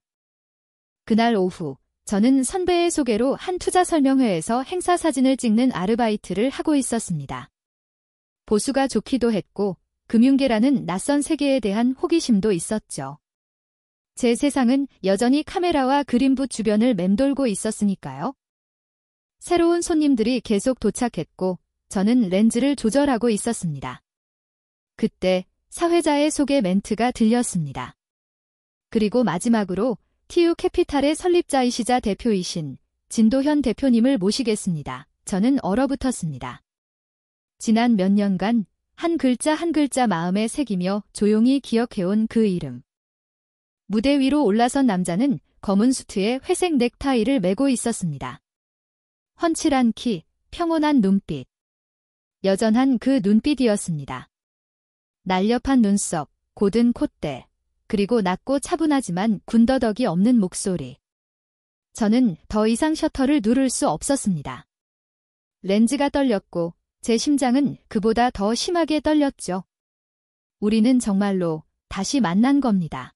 그날 오후, 저는 선배의 소개로 한 투자 설명회에서 행사 사진을 찍는 아르바이트를 하고 있었습니다. 보수가 좋기도 했고, 금융계라는 낯선 세계에 대한 호기심도 있었죠. 제 세상은 여전히 카메라와 그림붓 주변을 맴돌고 있었으니까요. 새로운 손님들이 계속 도착했고, 저는 렌즈를 조절하고 있었습니다. 그때 사회자의 소개 멘트가 들렸습니다. 그리고 마지막으로 TU 캐피탈의 설립자이시자 대표이신 진도현 대표님을 모시겠습니다. 저는 얼어붙었습니다. 지난 몇 년간 한 글자 한 글자 마음에 새기며 조용히 기억해온 그 이름. 무대 위로 올라선 남자는 검은 수트에 회색 넥타이를 메고 있었습니다. 훤칠한 키, 평온한 눈빛. 여전한 그 눈빛이었습니다. 날렵한 눈썹, 곧은 콧대, 그리고 낮고 차분하지만 군더더기 없는 목소리. 저는 더 이상 셔터를 누를 수 없었습니다. 렌즈가 떨렸고 제 심장은 그보다 더 심하게 떨렸죠. 우리는 정말로 다시 만난 겁니다.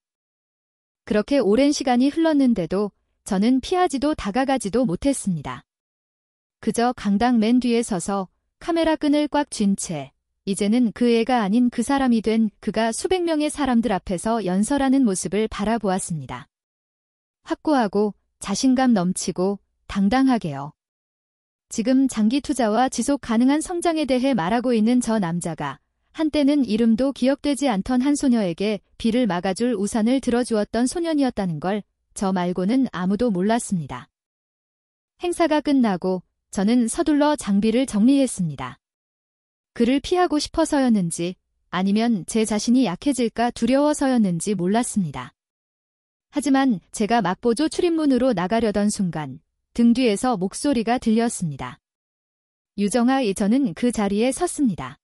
그렇게 오랜 시간이 흘렀는데도 저는 피하지도 다가가지도 못했습니다. 그저 강당 맨 뒤에 서서 카메라 끈을 꽉 쥔 채 이제는 그 애가 아닌 그 사람이 된 그가 수백 명의 사람들 앞에서 연설하는 모습을 바라보았습니다. 확고하고 자신감 넘치고 당당하게요. 지금 장기 투자와 지속 가능한 성장에 대해 말하고 있는 저 남자가 한때는 이름도 기억되지 않던 한 소녀에게 비를 막아줄 우산을 들어주었던 소년이었다는 걸 저 말고는 아무도 몰랐습니다. 행사가 끝나고 저는 서둘러 장비를 정리했습니다. 그를 피하고 싶어서였는지 아니면 제 자신이 약해질까 두려워서였는지 몰랐습니다. 하지만 제가 막보조 출입문으로 나가려던 순간 등 뒤에서 목소리가 들렸습니다. 유정아, 저는 그 자리에 섰습니다.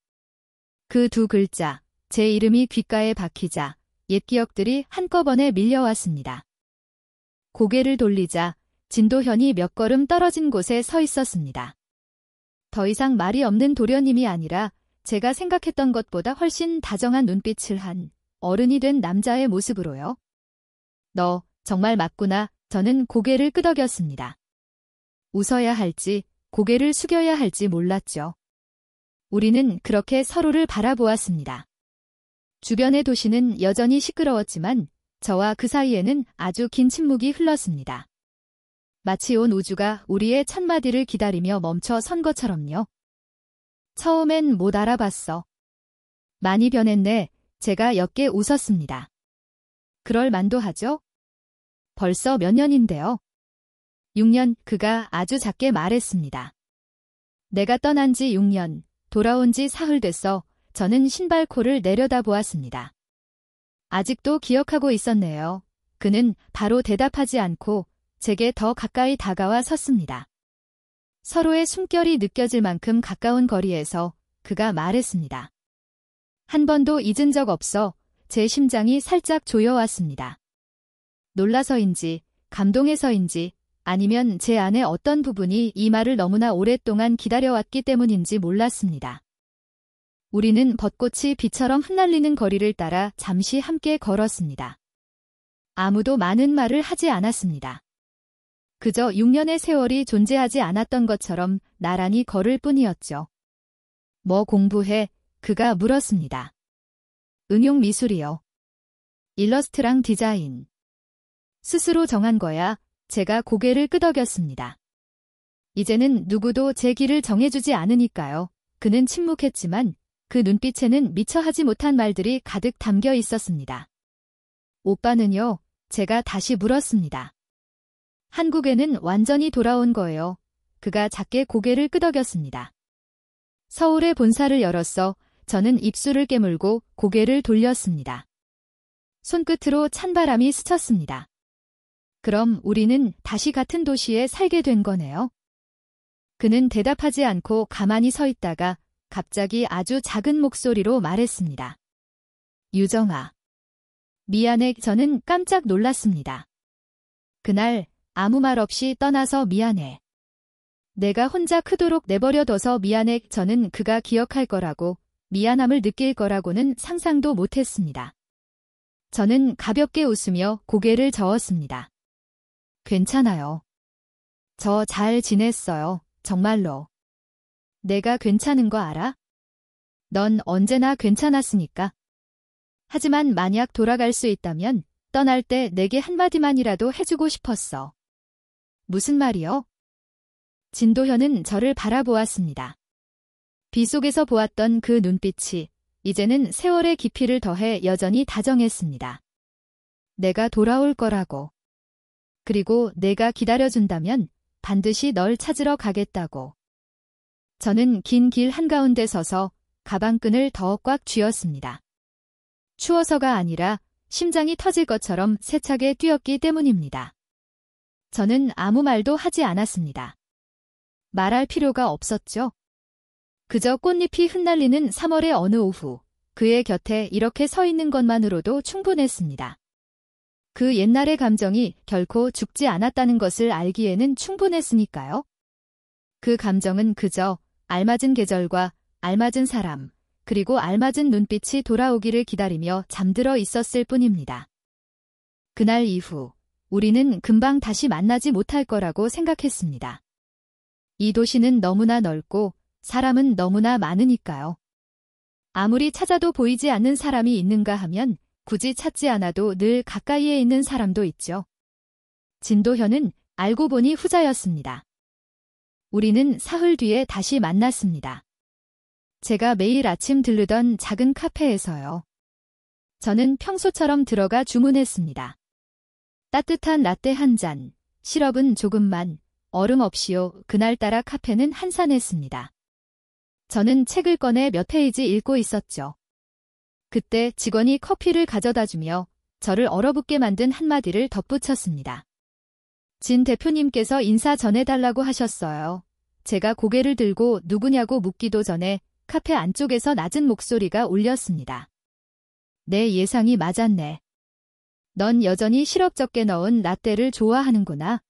그 두 글자, 제 이름이 귓가에 박히자 옛 기억들이 한꺼번에 밀려왔습니다. 고개를 돌리자 진도현이 몇 걸음 떨어진 곳에 서 있었습니다. 더 이상 말이 없는 도련님이 아니라 제가 생각했던 것보다 훨씬 다정한 눈빛을 한 어른이 된 남자의 모습으로요. 너 정말 맞구나. 저는 고개를 끄덕였습니다. 웃어야 할지 고개를 숙여야 할지 몰랐죠. 우리는 그렇게 서로를 바라보았습니다. 주변의 도시는 여전히 시끄러웠지만 저와 그 사이에는 아주 긴 침묵이 흘렀습니다. 마치 온 우주가 우리의 첫마디를 기다리며 멈춰 선 것처럼요. 처음엔 못 알아봤어. 많이 변했네. 제가 옅게 웃었습니다. 그럴 만도 하죠? 벌써 몇 년인데요. 6년, 그가 아주 작게 말했습니다. 내가 떠난 지 6년, 돌아온 지 사흘 됐어. 저는 신발코를 내려다보았습니다. 아직도 기억하고 있었네요. 그는 바로 대답하지 않고 제게 더 가까이 다가와 섰습니다. 서로의 숨결이 느껴질 만큼 가까운 거리에서 그가 말했습니다. 한 번도 잊은 적 없어. 제 심장이 살짝 조여왔습니다. 놀라서인지, 감동해서인지, 아니면 제 안의 어떤 부분이 이 말을 너무나 오랫동안 기다려왔기 때문인지 몰랐습니다. 우리는 벚꽃이 비처럼 흩날리는 거리를 따라 잠시 함께 걸었습니다. 아무도 많은 말을 하지 않았습니다. 그저 6년의 세월이 존재하지 않았던 것처럼 나란히 걸을 뿐이었죠. 뭐 공부해? 그가 물었습니다. 응용 미술이요. 일러스트랑 디자인. 스스로 정한 거야. 제가 고개를 끄덕였습니다. 이제는 누구도 제 길을 정해주지 않으니까요. 그는 침묵했지만 그 눈빛에는 미처 하지 못한 말들이 가득 담겨 있었습니다. 오빠는요? 제가 다시 물었습니다. 한국에는 완전히 돌아온 거예요. 그가 작게 고개를 끄덕였습니다. 서울의 본사를 열었어. 저는 입술을 깨물고 고개를 돌렸습니다. 손끝으로 찬바람이 스쳤습니다. 그럼 우리는 다시 같은 도시에 살게 된 거네요. 그는 대답하지 않고 가만히 서 있다가 갑자기 아주 작은 목소리로 말했습니다. 유정아. 미안해. 저는 깜짝 놀랐습니다. 그날 아무 말 없이 떠나서 미안해. 내가 혼자 크도록 내버려둬서 미안해. 저는 그가 기억할 거라고, 미안함을 느낄 거라고는 상상도 못했습니다. 저는 가볍게 웃으며 고개를 저었습니다. 괜찮아요. 저 잘 지냈어요. 정말로. 내가 괜찮은 거 알아? 넌 언제나 괜찮았으니까. 하지만 만약 돌아갈 수 있다면 떠날 때 내게 한마디만이라도 해주고 싶었어. 무슨 말이요? 진도현은 저를 바라보았습니다. 비 속에서 보았던 그 눈빛이 이제는 세월의 깊이를 더해 여전히 다정했습니다. 내가 돌아올 거라고. 그리고 내가 기다려준다면 반드시 널 찾으러 가겠다고. 저는 긴 길 한가운데 서서 가방끈을 더 꽉 쥐었습니다. 추워서가 아니라 심장이 터질 것처럼 세차게 뛰었기 때문입니다. 저는 아무 말도 하지 않았습니다. 말할 필요가 없었죠. 그저 꽃잎이 흩날리는 3월의 어느 오후, 그의 곁에 이렇게 서 있는 것만으로도 충분했습니다. 그 옛날의 감정이 결코 죽지 않았다는 것을 알기에는 충분했으니까요. 그 감정은 그저 알맞은 계절과 알맞은 사람, 그리고 알맞은 눈빛이 돌아오기를 기다리며 잠들어 있었을 뿐입니다. 그날 이후 우리는 금방 다시 만나지 못할 거라고 생각했습니다. 이 도시는 너무나 넓고 사람은 너무나 많으니까요. 아무리 찾아도 보이지 않는 사람이 있는가 하면 굳이 찾지 않아도 늘 가까이에 있는 사람도 있죠. 진도현은 알고 보니 후자였습니다. 우리는 사흘 뒤에 다시 만났습니다. 제가 매일 아침 들르던 작은 카페에서요. 저는 평소처럼 들어가 주문했습니다. 따뜻한 라떼 한 잔, 시럽은 조금만, 얼음 없이요. 그날따라 카페는 한산했습니다. 저는 책을 꺼내 몇 페이지 읽고 있었죠. 그때 직원이 커피를 가져다주며 저를 얼어붙게 만든 한마디를 덧붙였습니다. 진 대표님께서 인사 전해달라고 하셨어요. 제가 고개를 들고 누구냐고 묻기도 전에 카페 안쪽에서 낮은 목소리가 울렸습니다. 내 예상이 맞았네. 넌 여전히 시럽 적게 넣은 라떼를 좋아하는구나.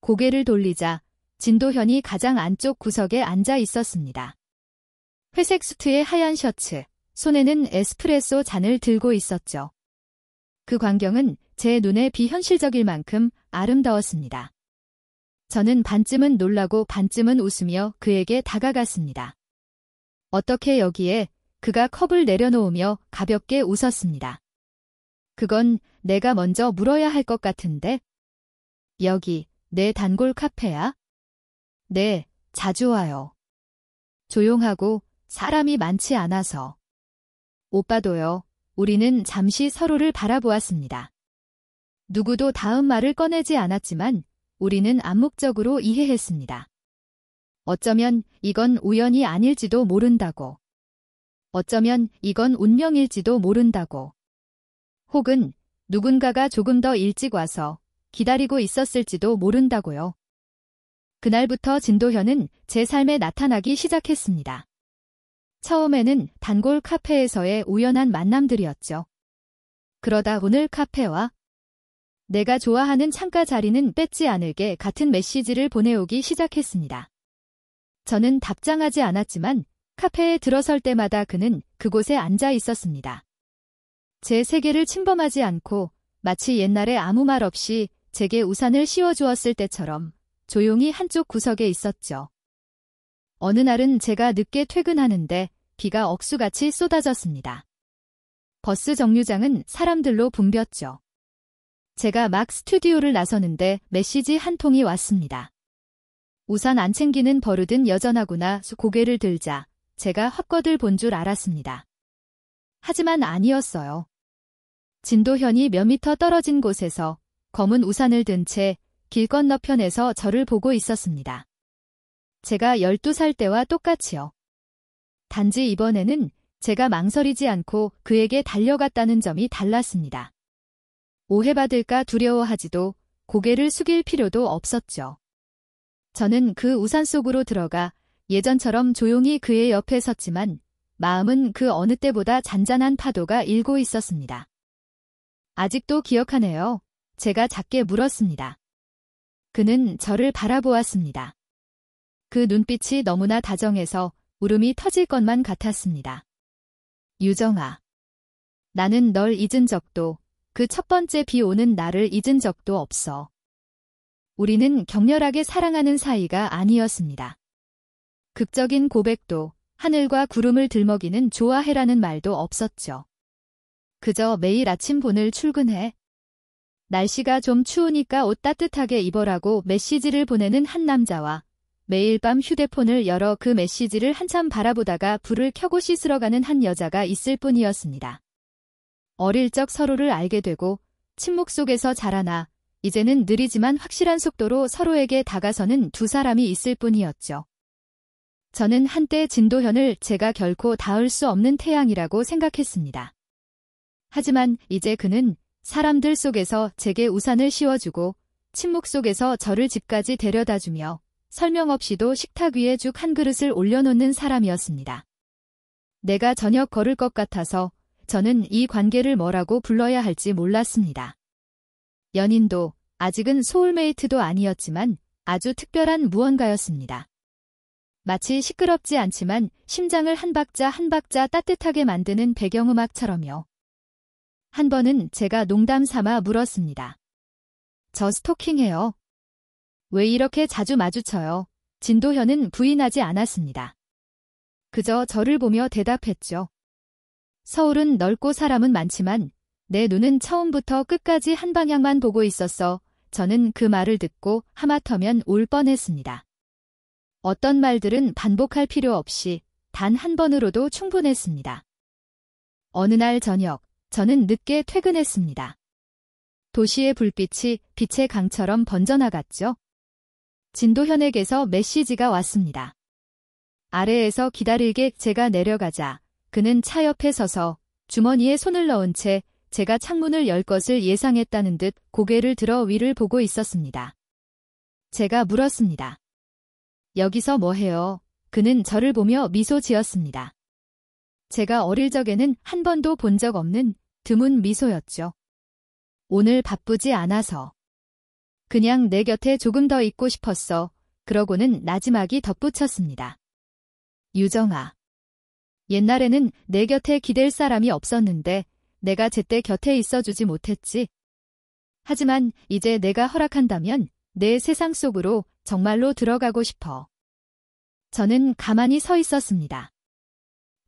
고개를 돌리자 진도현이 가장 안쪽 구석에 앉아 있었습니다. 회색 수트에 하얀 셔츠, 손에는 에스프레소 잔을 들고 있었죠. 그 광경은 제 눈에 비현실적일 만큼 아름다웠습니다. 저는 반쯤은 놀라고 반쯤은 웃으며 그에게 다가갔습니다. 어떻게 여기에? 그가 컵을 내려놓으며 가볍게 웃었습니다. 그건 내가 먼저 물어야 할 것 같은데? 여기 내 단골 카페야? 네, 자주 와요. 조용하고 사람이 많지 않아서. 오빠도요. 우리는 잠시 서로를 바라보았습니다. 누구도 다음 말을 꺼내지 않았지만 우리는 암묵적으로 이해했습니다. 어쩌면 이건 우연이 아닐지도 모른다고. 어쩌면 이건 운명일지도 모른다고. 혹은 누군가가 조금 더 일찍 와서 기다리고 있었을지도 모른다고요. 그날부터 진도현은 제 삶에 나타나기 시작했습니다. 처음에는 단골 카페에서의 우연한 만남들이었죠. 그러다 오늘 카페와 내가 좋아하는 창가 자리는 뺏지 않을게 같은 메시지를 보내오기 시작했습니다. 저는 답장하지 않았지만 카페에 들어설 때마다 그는 그곳에 앉아 있었습니다. 제 세계를 침범하지 않고 마치 옛날에 아무 말 없이 제게 우산을 씌워주었을 때처럼 조용히 한쪽 구석에 있었죠. 어느 날은 제가 늦게 퇴근하는데 비가 억수같이 쏟아졌습니다. 버스 정류장은 사람들로 붐볐죠. 제가 막 스튜디오를 나서는데 메시지 한 통이 왔습니다. 우산 안 챙기는 버릇은 여전하구나. 고개를 들자 제가 헛것을 본 줄 알았습니다. 하지만 아니었어요. 진도현이 몇 미터 떨어진 곳에서 검은 우산을 든 채 길 건너편에서 저를 보고 있었습니다. 제가 12살 때와 똑같이요. 단지 이번에는 제가 망설이지 않고 그에게 달려갔다는 점이 달랐습니다. 오해받을까 두려워하지도 고개를 숙일 필요도 없었죠. 저는 그 우산 속으로 들어가 예전처럼 조용히 그의 옆에 섰지만 마음은 그 어느 때보다 잔잔한 파도가 일고 있었습니다. 아직도 기억하네요. 제가 작게 물었습니다. 그는 저를 바라보았습니다. 그 눈빛이 너무나 다정해서 울음이 터질 것만 같았습니다. 유정아. 나는 널 잊은 적도 그 첫 번째 비 오는 날을 잊은 적도 없어. 우리는 격렬하게 사랑하는 사이가 아니었습니다. 극적인 고백도 하늘과 구름을 들먹이는 좋아해라는 말도 없었죠. 그저 매일 아침 보늘 출근해. 날씨가 좀 추우니까 옷 따뜻하게 입어라고 메시지를 보내는 한 남자와 매일 밤 휴대폰을 열어 그 메시지를 한참 바라보다가 불을 켜고 씻으러 가는 한 여자가 있을 뿐이었습니다. 어릴 적 서로를 알게 되고 침묵 속에서 자라나 이제는 느리지만 확실한 속도로 서로에게 다가서는 두 사람이 있을 뿐이었죠. 저는 한때 진도현을 제가 결코 닿을 수 없는 태양이라고 생각했습니다. 하지만 이제 그는 사람들 속에서 제게 우산을 씌워주고 침묵 속에서 저를 집까지 데려다주며 설명 없이도 식탁 위에 죽 한 그릇을 올려놓는 사람이었습니다. 내가 저녁 걸을 것 같아서 저는 이 관계를 뭐라고 불러야 할지 몰랐습니다. 연인도 아직은 소울메이트도 아니었지만 아주 특별한 무언가였습니다. 마치 시끄럽지 않지만 심장을 한 박자 한 박자 따뜻하게 만드는 배경음악처럼요. 한 번은 제가 농담 삼아 물었습니다. 저 스토킹해요. 왜 이렇게 자주 마주쳐요? 진도현은 부인하지 않았습니다. 그저 저를 보며 대답했죠. 서울은 넓고 사람은 많지만 내 눈은 처음부터 끝까지 한 방향만 보고 있었어. 저는 그 말을 듣고 하마터면 울 뻔했습니다. 어떤 말들은 반복할 필요 없이 단 한 번으로도 충분했습니다. 어느 날 저녁, 저는 늦게 퇴근했습니다. 도시의 불빛이 빛의 강처럼 번져나갔죠. 진도현에게서 메시지가 왔습니다. 아래에서 기다리게 제가 내려가자 그는 차 옆에 서서 주머니에 손을 넣은 채 제가 창문을 열 것을 예상했다는 듯 고개를 들어 위를 보고 있었습니다. 제가 물었습니다. 여기서 뭐 해요? 그는 저를 보며 미소 지었습니다. 제가 어릴 적에는 한 번도 본 적 없는 드문 미소였죠. 오늘 바쁘지 않아서. 그냥 내 곁에 조금 더 있고 싶었어. 그러고는 나지막이 덧붙였습니다. 유정아. 옛날에는 내 곁에 기댈 사람이 없었는데 내가 제때 곁에 있어주지 못했지. 하지만 이제 내가 허락한다면 내 세상 속으로 정말로 들어가고 싶어. 저는 가만히 서 있었습니다.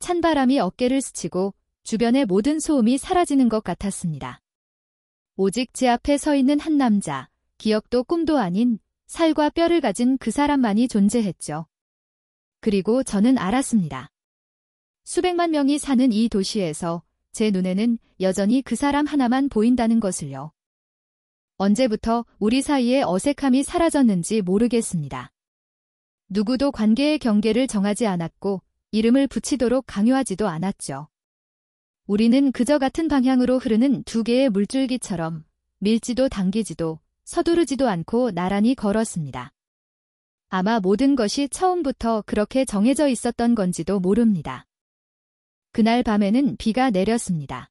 찬바람이 어깨를 스치고 주변의 모든 소음이 사라지는 것 같았습니다. 오직 제 앞에 서 있는 한 남자, 기억도 꿈도 아닌 살과 뼈를 가진 그 사람만이 존재했죠. 그리고 저는 알았습니다. 수백만 명이 사는 이 도시에서 제 눈에는 여전히 그 사람 하나만 보인다는 것을요. 언제부터 우리 사이의 어색함이 사라졌는지 모르겠습니다. 누구도 관계의 경계를 정하지 않았고 이름을 붙이도록 강요하지도 않았죠. 우리는 그저 같은 방향으로 흐르는 두 개의 물줄기처럼 밀지도 당기지도 서두르지도 않고 나란히 걸었습니다. 아마 모든 것이 처음부터 그렇게 정해져 있었던 건지도 모릅니다. 그날 밤에는 비가 내렸습니다.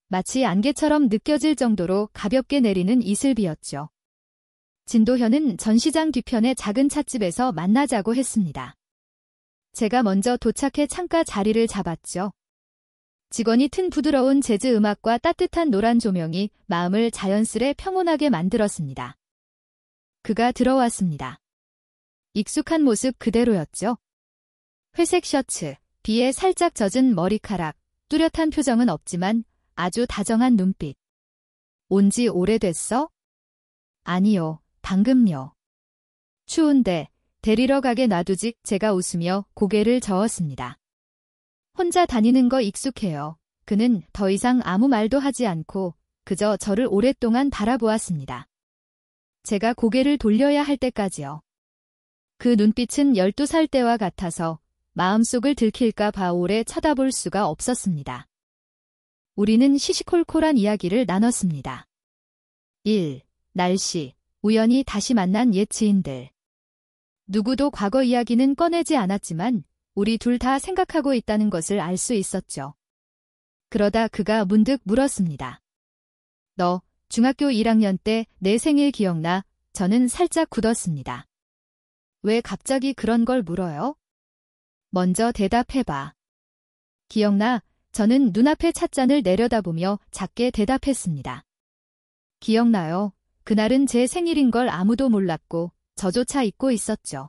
마치 안개처럼 느껴질 정도로 가볍게 내리는 이슬비였죠. 진도현은 전시장 뒤편의 작은 찻집에서 만나자고 했습니다. 제가 먼저 도착해 창가 자리를 잡았죠. 직원이 튼 부드러운 재즈 음악과 따뜻한 노란 조명이 마음을 자연스레 평온하게 만들었습니다. 그가 들어왔습니다. 익숙한 모습 그대로였죠. 회색 셔츠, 비에 살짝 젖은 머리카락, 뚜렷한 표정은 없지만 아주 다정한 눈빛. 온지 오래됐어? 아니요, 방금요. 추운데 데리러 가게 놔두지. 제가 웃으며 고개를 저었습니다. 혼자 다니는 거 익숙해요. 그는 더 이상 아무 말도 하지 않고 그저 저를 오랫동안 바라보았습니다. 제가 고개를 돌려야 할 때까지요. 그 눈빛은 12살 때와 같아서 마음속을 들킬까 봐 오래 쳐다볼 수가 없었습니다. 우리는 시시콜콜한 이야기를 나눴습니다. 1. 날씨, 우연히 다시 만난 옛 지인들. 누구도 과거 이야기는 꺼내지 않았지만 우리 둘 다 생각하고 있다는 것을 알 수 있었죠. 그러다 그가 문득 물었습니다. 너 중학교 1학년 때 내 생일 기억나? 저는 살짝 굳었습니다. 왜 갑자기 그런 걸 물어요? 먼저 대답해봐. 기억나? 저는 눈앞의 찻잔을 내려다보며 작게 대답했습니다. 기억나요. 그날은 제 생일인 걸 아무도 몰랐고 저조차 잊고 있었죠.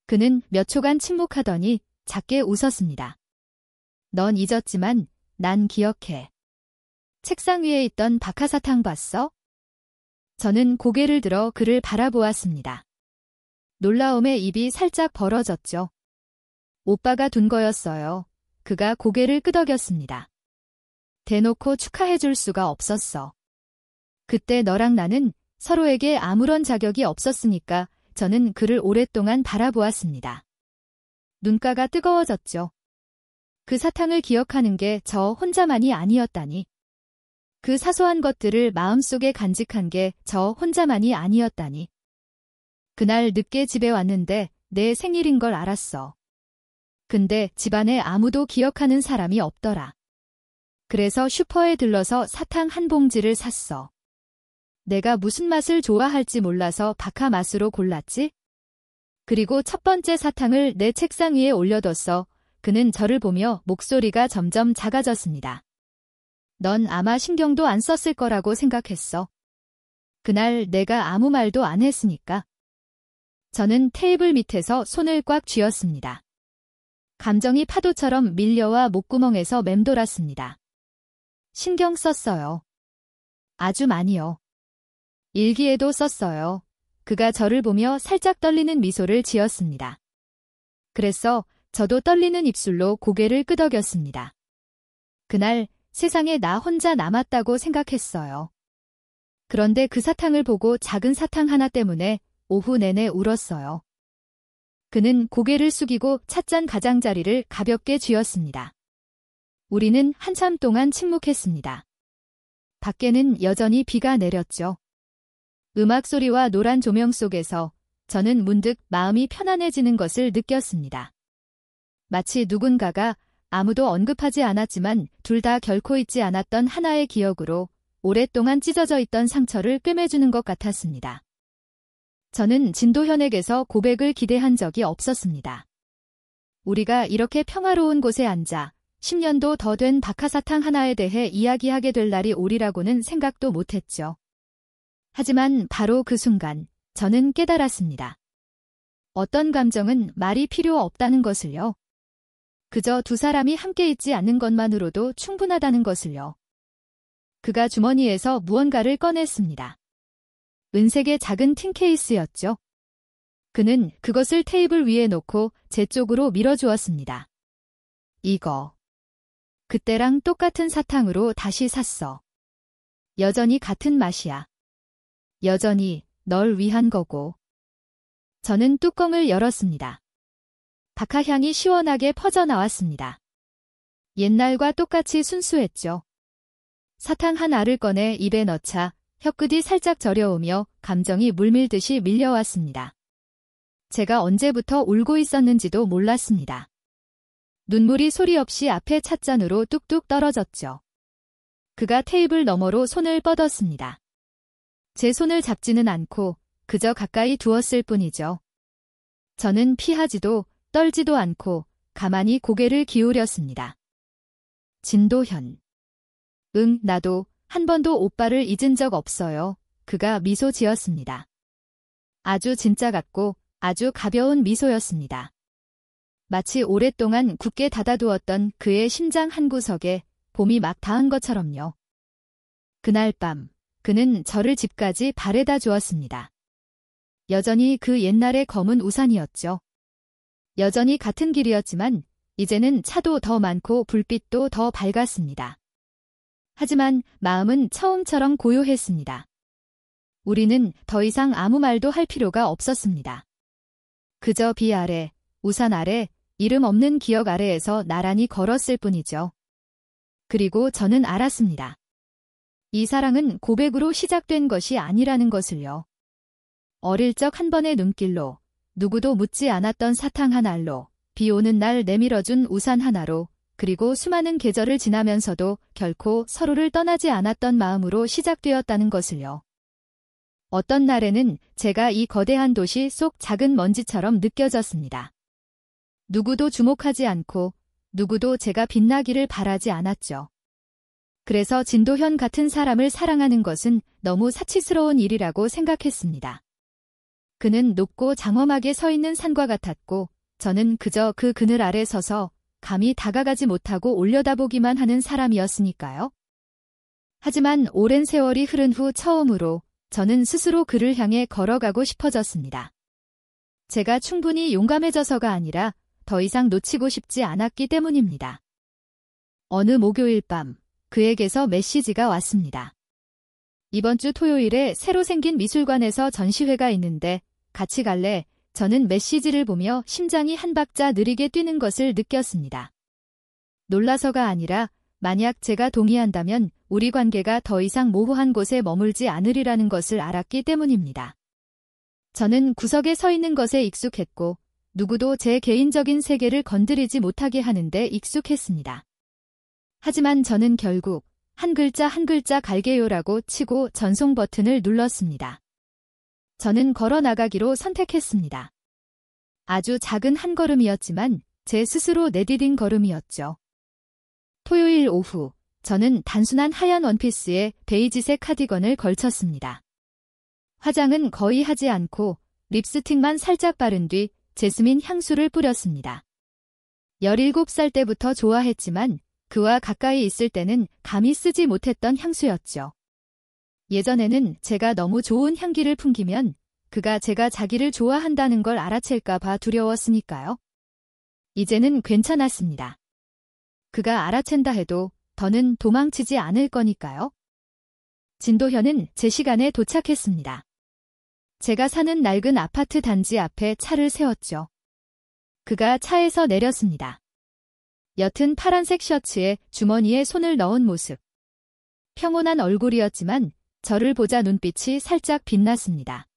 그는 몇 초간 침묵하더니 작게 웃었습니다. 넌 잊었지만 난 기억해. 책상 위에 있던 박하사탕 봤어? 저는 고개를 들어 그를 바라보았습니다. 놀라움에 입이 살짝 벌어졌죠. 오빠가 둔 거였어요. 그가 고개를 끄덕였습니다. 대놓고 축하해줄 수가 없었어. 그때 너랑 나는 서로에게 아무런 자격이 없었으니까 저는 그를 오랫동안 바라보았습니다. 눈가가 뜨거워졌죠. 그 사탕을 기억하는 게 저 혼자만이 아니었다니. 그 사소한 것들을 마음속에 간직한 게 저 혼자만이 아니었다니. 그날 늦게 집에 왔는데 내 생일인 걸 알았어. 근데 집안에 아무도 기억하는 사람이 없더라. 그래서 슈퍼에 들러서 사탕 한 봉지를 샀어. 내가 무슨 맛을 좋아할지 몰라서 박하 맛으로 골랐지? 그리고 첫 번째 사탕을 내 책상 위에 올려뒀어. 그는 저를 보며 목소리가 점점 작아졌습니다. 넌 아마 신경도 안 썼을 거라고 생각했어. 그날 내가 아무 말도 안 했으니까. 저는 테이블 밑에서 손을 꽉 쥐었습니다. 감정이 파도처럼 밀려와 목구멍에서 맴돌았습니다. 신경 썼어요. 아주 많이요. 일기에도 썼어요. 그가 저를 보며 살짝 떨리는 미소를 지었습니다. 그래서 저도 떨리는 입술로 고개를 끄덕였습니다. 그날 세상에 나 혼자 남았다고 생각했어요. 그런데 그 사탕을 보고 작은 사탕 하나 때문에 오후 내내 울었어요. 그는 고개를 숙이고 찻잔 가장자리를 가볍게 쥐었습니다. 우리는 한참 동안 침묵했습니다. 밖에는 여전히 비가 내렸죠. 음악 소리와 노란 조명 속에서 저는 문득 마음이 편안해지는 것을 느꼈습니다. 마치 누군가가 아무도 언급하지 않았지만 둘 다 결코 잊지 않았던 하나의 기억으로 오랫동안 찢어져 있던 상처를 꿰매주는 것 같았습니다. 저는 진도현에게서 고백을 기대한 적이 없었습니다. 우리가 이렇게 평화로운 곳에 앉아 10년도 더 된 박하사탕 하나에 대해 이야기하게 될 날이 오리라고는 생각도 못했죠. 하지만 바로 그 순간 저는 깨달았습니다. 어떤 감정은 말이 필요 없다는 것을요. 그저 두 사람이 함께 있지 않는 것만으로도 충분하다는 것을요. 그가 주머니에서 무언가를 꺼냈습니다. 은색의 작은 틴 케이스였죠. 그는 그것을 테이블 위에 놓고 제 쪽으로 밀어주었습니다. 이거. 그때랑 똑같은 사탕으로 다시 샀어. 여전히 같은 맛이야. 여전히 널 위한 거고. 저는 뚜껑을 열었습니다. 박하향이 시원하게 퍼져나왔습니다. 옛날과 똑같이 순수했죠. 사탕 한 알을 꺼내 입에 넣자 혀끝이 살짝 저려오며 감정이 물밀듯이 밀려왔습니다. 제가 언제부터 울고 있었는지도 몰랐습니다. 눈물이 소리 없이 앞에 찻잔으로 뚝뚝 떨어졌죠. 그가 테이블 너머로 손을 뻗었습니다. 제 손을 잡지는 않고 그저 가까이 두었을 뿐이죠. 저는 피하지도 떨지도 않고 가만히 고개를 기울였습니다. 진도현. 응, 나도 한 번도 오빠를 잊은 적 없어요. 그가 미소 지었습니다. 아주 진짜 같고 아주 가벼운 미소였습니다. 마치 오랫동안 굳게 닫아두었던 그의 심장 한구석에 봄이 막 닿은 것처럼요. 그날 밤 그는 저를 집까지 바래다 주었습니다. 여전히 그 옛날의 검은 우산이었죠. 여전히 같은 길이었지만 이제는 차도 더 많고 불빛도 더 밝았습니다. 하지만 마음은 처음처럼 고요했습니다. 우리는 더 이상 아무 말도 할 필요가 없었습니다. 그저 비 아래, 우산 아래, 이름 없는 기억 아래에서 나란히 걸었을 뿐이죠. 그리고 저는 알았습니다. 이 사랑은 고백으로 시작된 것이 아니라는 것을요. 어릴 적 한 번의 눈길로, 누구도 묻지 않았던 사탕 한 알로, 비 오는 날 내밀어준 우산 하나로, 그리고 수많은 계절을 지나면서도 결코 서로를 떠나지 않았던 마음으로 시작되었다는 것을요. 어떤 날에는 제가 이 거대한 도시 속 작은 먼지처럼 느껴졌습니다. 누구도 주목하지 않고 누구도 제가 빛나기를 바라지 않았죠. 그래서 진도현 같은 사람을 사랑하는 것은 너무 사치스러운 일이라고 생각했습니다. 그는 높고 장엄하게 서 있는 산과 같았고 저는 그저 그 그늘 아래 서서 감히 다가가지 못하고 올려다보기만 하는 사람이었으니까요. 하지만 오랜 세월이 흐른 후 처음으로 저는 스스로 그를 향해 걸어가고 싶어졌습니다. 제가 충분히 용감해져서가 아니라 더 이상 놓치고 싶지 않았기 때문입니다. 어느 목요일 밤 그에게서 메시지가 왔습니다. 이번 주 토요일에 새로 생긴 미술관에서 전시회가 있는데 같이 갈래? 저는 메시지를 보며 심장이 한 박자 느리게 뛰는 것을 느꼈습니다. 놀라서가 아니라 만약 제가 동의한다면 우리 관계가 더 이상 모호한 곳에 머물지 않으리라는 것을 알았기 때문입니다. 저는 구석에 서 있는 것에 익숙했고 누구도 제 개인적인 세계를 건드리지 못하게 하는데 익숙했습니다. 하지만 저는 결국 한 글자 한 글자 갈게요라고 치고 전송 버튼을 눌렀습니다. 저는 걸어 나가기로 선택했습니다. 아주 작은 한 걸음이었지만 제 스스로 내디딘 걸음이었죠. 토요일 오후, 저는 단순한 하얀 원피스에 베이지색 카디건을 걸쳤습니다. 화장은 거의 하지 않고 립스틱만 살짝 바른 뒤 제스민 향수를 뿌렸습니다. 17살 때부터 좋아했지만 그와 가까이 있을 때는 감히 쓰지 못했던 향수였죠. 예전에는 제가 너무 좋은 향기를 풍기면 그가 제가 자기를 좋아한다는 걸 알아챌까 봐 두려웠으니까요. 이제는 괜찮았습니다. 그가 알아챈다 해도 더는 도망치지 않을 거니까요. 진도현은 제 시간에 도착했습니다. 제가 사는 낡은 아파트 단지 앞에 차를 세웠죠. 그가 차에서 내렸습니다. 옅은 파란색 셔츠에 주머니에 손을 넣은 모습. 평온한 얼굴이었지만 저를 보자 눈빛이 살짝 빛났습니다.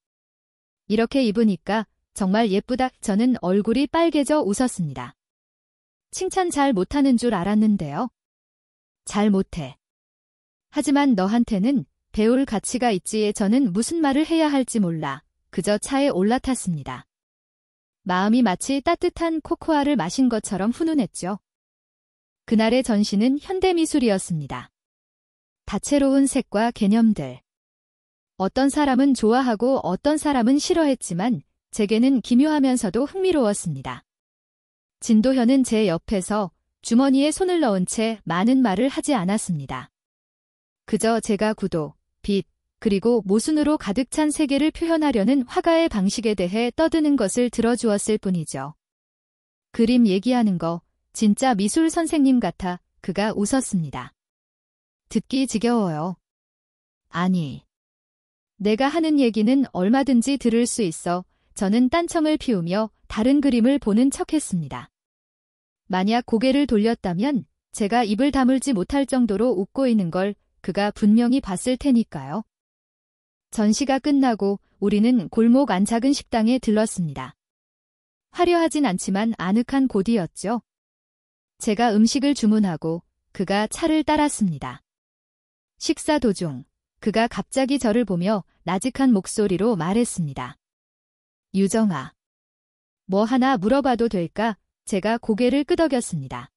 이렇게 입으니까 정말 예쁘다. 저는 얼굴이 빨개져 웃었습니다. 칭찬 잘 못하는 줄 알았는데요. 잘 못해. 하지만 너한테는 배울 가치가 있지에 저는 무슨 말을 해야 할지 몰라 그저 차에 올라탔습니다. 마음이 마치 따뜻한 코코아를 마신 것처럼 훈훈했죠. 그날의 전시는 현대미술이었습니다. 다채로운 색과 개념들. 어떤 사람은 좋아하고 어떤 사람은 싫어했지만 제게는 기묘하면서도 흥미로웠습니다. 진도현은 제 옆에서 주머니에 손을 넣은 채 많은 말을 하지 않았습니다. 그저 제가 구도, 빛, 그리고 모순으로 가득 찬 세계를 표현하려는 화가의 방식에 대해 떠드는 것을 들어주었을 뿐이죠. 그림 얘기하는 거 진짜 미술 선생님 같아. 그가 웃었습니다. 듣기 지겨워요. 아니. 내가 하는 얘기는 얼마든지 들을 수 있어. 저는 딴청을 피우며 다른 그림을 보는 척했습니다. 만약 고개를 돌렸다면 제가 입을 다물지 못할 정도로 웃고 있는 걸 그가 분명히 봤을 테니까요. 전시가 끝나고 우리는 골목 안 작은 식당에 들렀습니다. 화려하진 않지만 아늑한 곳이었죠. 제가 음식을 주문하고 그가 차를 따랐습니다. 식사 도중 그가 갑자기 저를 보며 나직한 목소리로 말했습니다. 유정아. 뭐 하나 물어봐도 될까? 제가 고개를 끄덕였습니다.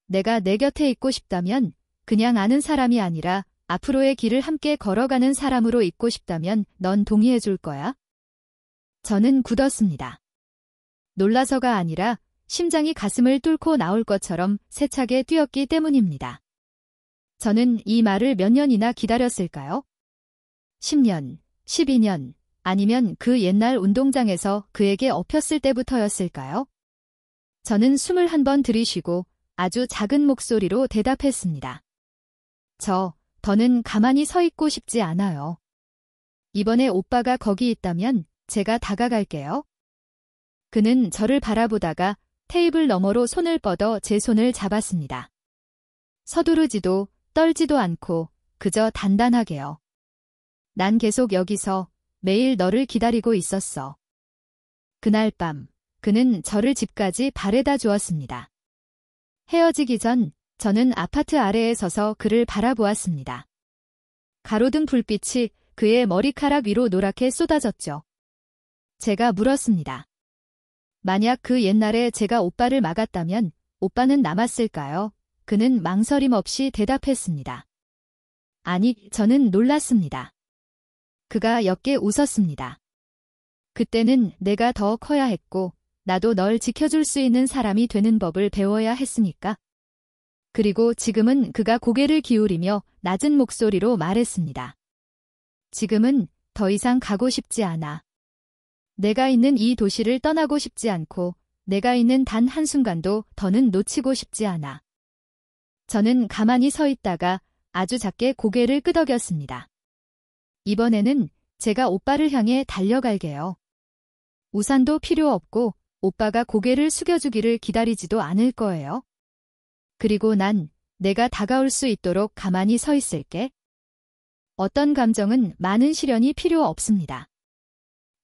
내가 내 곁에 있고 싶다면 그냥 아는 사람이 아니라 앞으로의 길을 함께 걸어가는 사람으로 있고 싶다면 넌 동의해 줄 거야? 저는 굳었습니다. 놀라서가 아니라 심장이 가슴을 뚫고 나올 것처럼 세차게 뛰었기 때문입니다. 저는 이 말을 몇 년이나 기다렸을까요? 10년, 12년, 아니면 그 옛날 운동장에서 그에게 엎혔을 때부터였을까요? 저는 숨을 한 번 들이쉬고 아주 작은 목소리로 대답했습니다. 더는 가만히 서 있고 싶지 않아요. 이번에 오빠가 거기 있다면 제가 다가갈게요. 그는 저를 바라보다가 테이블 너머로 손을 뻗어 제 손을 잡았습니다. 서두르지도 떨지도 않고 그저 단단하게요. 난 계속 여기서 매일 너를 기다리고 있었어. 그날 밤 그는 저를 집까지 바래다 주었습니다. 헤어지기 전 저는 아파트 아래에 서서 그를 바라보았습니다. 가로등 불빛이 그의 머리카락 위로 노랗게 쏟아졌죠. 제가 물었습니다. 만약 그 옛날에 제가 오빠를 막았다면 오빠는 남았을까요? 그는 망설임 없이 대답했습니다. 아니, 저는 놀랐습니다. 그가 옅게 웃었습니다. 그때는 내가 더 커야 했고 나도 널 지켜줄 수 있는 사람이 되는 법을 배워야 했으니까. 그리고 지금은 그가 고개를 기울이며 낮은 목소리로 말했습니다. 지금은 더 이상 가고 싶지 않아. 내가 있는 이 도시를 떠나고 싶지 않고 내가 있는 단 한순간도 더는 놓치고 싶지 않아. 저는 가만히 서 있다가 아주 작게 고개를 끄덕였습니다. 이번에는 제가 오빠를 향해 달려갈게요. 우산도 필요 없고 오빠가 고개를 숙여주기를 기다리지도 않을 거예요. 그리고 난 내가 다가올 수 있도록 가만히 서 있을게. 어떤 감정은 많은 시련이 필요 없습니다.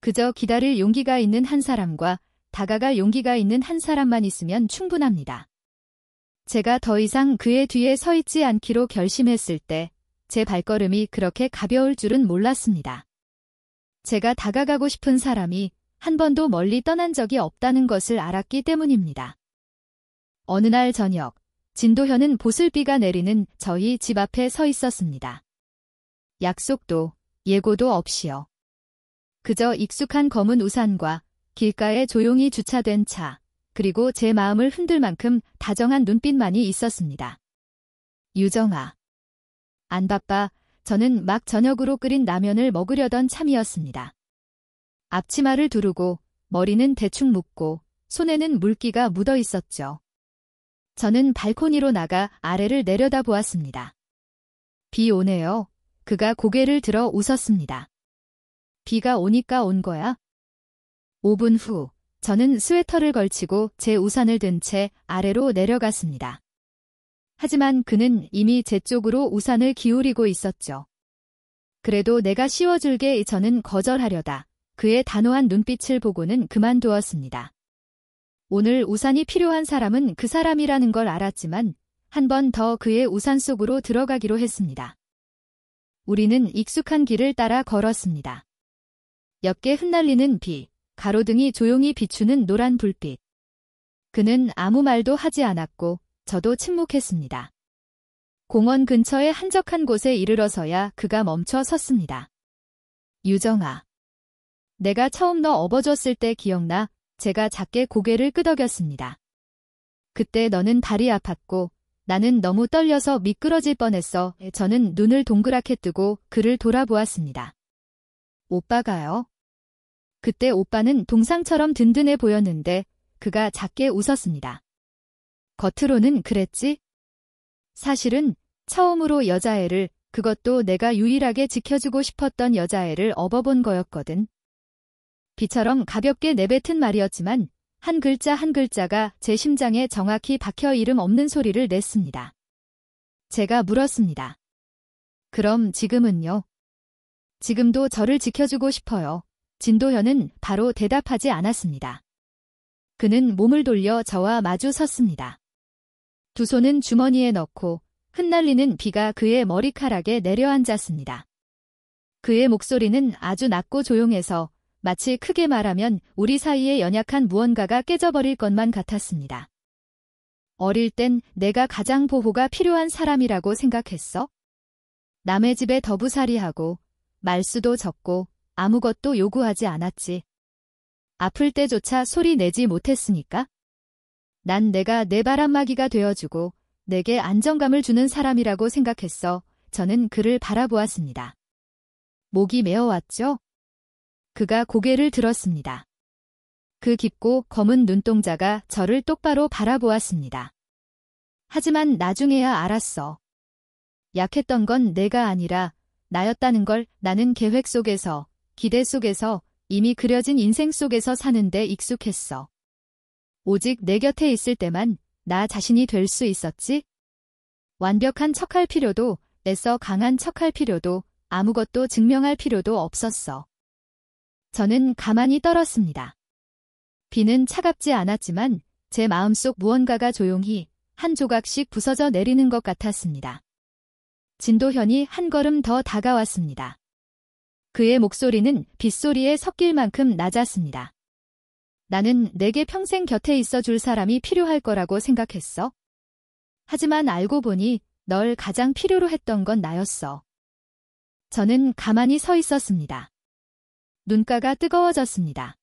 그저 기다릴 용기가 있는 한 사람과 다가갈 용기가 있는 한 사람만 있으면 충분합니다. 제가 더 이상 그의 뒤에 서 있지 않기로 결심했을 때 제 발걸음이 그렇게 가벼울 줄은 몰랐습니다. 제가 다가가고 싶은 사람이 한 번도 멀리 떠난 적이 없다는 것을 알았기 때문입니다. 어느 날 저녁, 진도현은 보슬비가 내리는 저희 집 앞에 서 있었습니다. 약속도 예고도 없이요. 그저 익숙한 검은 우산과 길가에 조용히 주차된 차, 그리고 제 마음을 흔들 만큼 다정한 눈빛만이 있었습니다. 유정아. 안 바빠. 저는 막 저녁으로 끓인 라면을 먹으려던 참이었습니다. 앞치마를 두르고 머리는 대충 묶고 손에는 물기가 묻어 있었죠. 저는 발코니로 나가 아래를 내려다보았습니다. 비 오네요. 그가 고개를 들어 웃었습니다. 비가 오니까 온 거야? 5분 후, 저는 스웨터를 걸치고 제 우산을 든 채 아래로 내려갔습니다. 하지만 그는 이미 제 쪽으로 우산을 기울이고 있었죠. 그래도 내가 씌워줄게. 저는 거절하려다 그의 단호한 눈빛을 보고는 그만두었습니다. 오늘 우산이 필요한 사람은 그 사람이라는 걸 알았지만 한 번 더 그의 우산 속으로 들어가기로 했습니다. 우리는 익숙한 길을 따라 걸었습니다. 옅게 흩날리는 비, 가로등이 조용히 비추는 노란 불빛. 그는 아무 말도 하지 않았고 저도 침묵했습니다. 공원 근처의 한적한 곳에 이르러서야 그가 멈춰 섰습니다. 유정아. 내가 처음 너 업어줬을 때 기억나? 제가 작게 고개를 끄덕였습니다. 그때 너는 발이 아팠고 나는 너무 떨려서 미끄러질 뻔했어. 저는 눈을 동그랗게 뜨고 그를 돌아보았습니다. 오빠가요? 그때 오빠는 동상처럼 든든해 보였는데 그가 작게 웃었습니다. 겉으로는 그랬지? 사실은 처음으로 여자애를, 그것도 내가 유일하게 지켜주고 싶었던 여자애를 업어본 거였거든. 비처럼 가볍게 내뱉은 말이었지만 한 글자 한 글자가 제 심장에 정확히 박혀 이름 없는 소리를 냈습니다. 제가 물었습니다. 그럼 지금은요? 지금도 저를 지켜주고 싶어요. 진도현은 바로 대답하지 않았습니다. 그는 몸을 돌려 저와 마주 섰습니다. 두 손은 주머니에 넣고 흩날리는 비가 그의 머리카락에 내려앉았습니다. 그의 목소리는 아주 낮고 조용해서 마치 크게 말하면 우리 사이에 연약한 무언가가 깨져버릴 것만 같았습니다. 어릴 땐 내가 가장 보호가 필요한 사람이라고 생각했어? 남의 집에 더부살이하고 말수도 적고 아무것도 요구하지 않았지. 아플 때조차 소리 내지 못했으니까? 난 내가 내 바람막이가 되어주고 내게 안정감을 주는 사람이라고 생각했어. 저는 그를 바라보았습니다. 목이 메어왔죠? 그가 고개를 들었습니다. 그 깊고 검은 눈동자가 저를 똑바로 바라보았습니다. 하지만 나중에야 알았어. 약했던 건 내가 아니라 나였다는 걸. 나는 계획 속에서, 기대 속에서, 이미 그려진 인생 속에서 사는데 익숙했어. 오직 내 곁에 있을 때만 나 자신이 될 수 있었지? 완벽한 척할 필요도, 애써 강한 척할 필요도, 아무것도 증명할 필요도 없었어. 저는 가만히 떨었습니다. 비는 차갑지 않았지만 제 마음속 무언가가 조용히 한 조각씩 부서져 내리는 것 같았습니다. 진도현이 한 걸음 더 다가왔습니다. 그의 목소리는 빗소리에 섞일 만큼 낮았습니다. 나는 내게 평생 곁에 있어 줄 사람이 필요할 거라고 생각했어. 하지만 알고 보니 널 가장 필요로 했던 건 나였어. 저는 가만히 서 있었습니다. 눈가가 뜨거워졌습니다.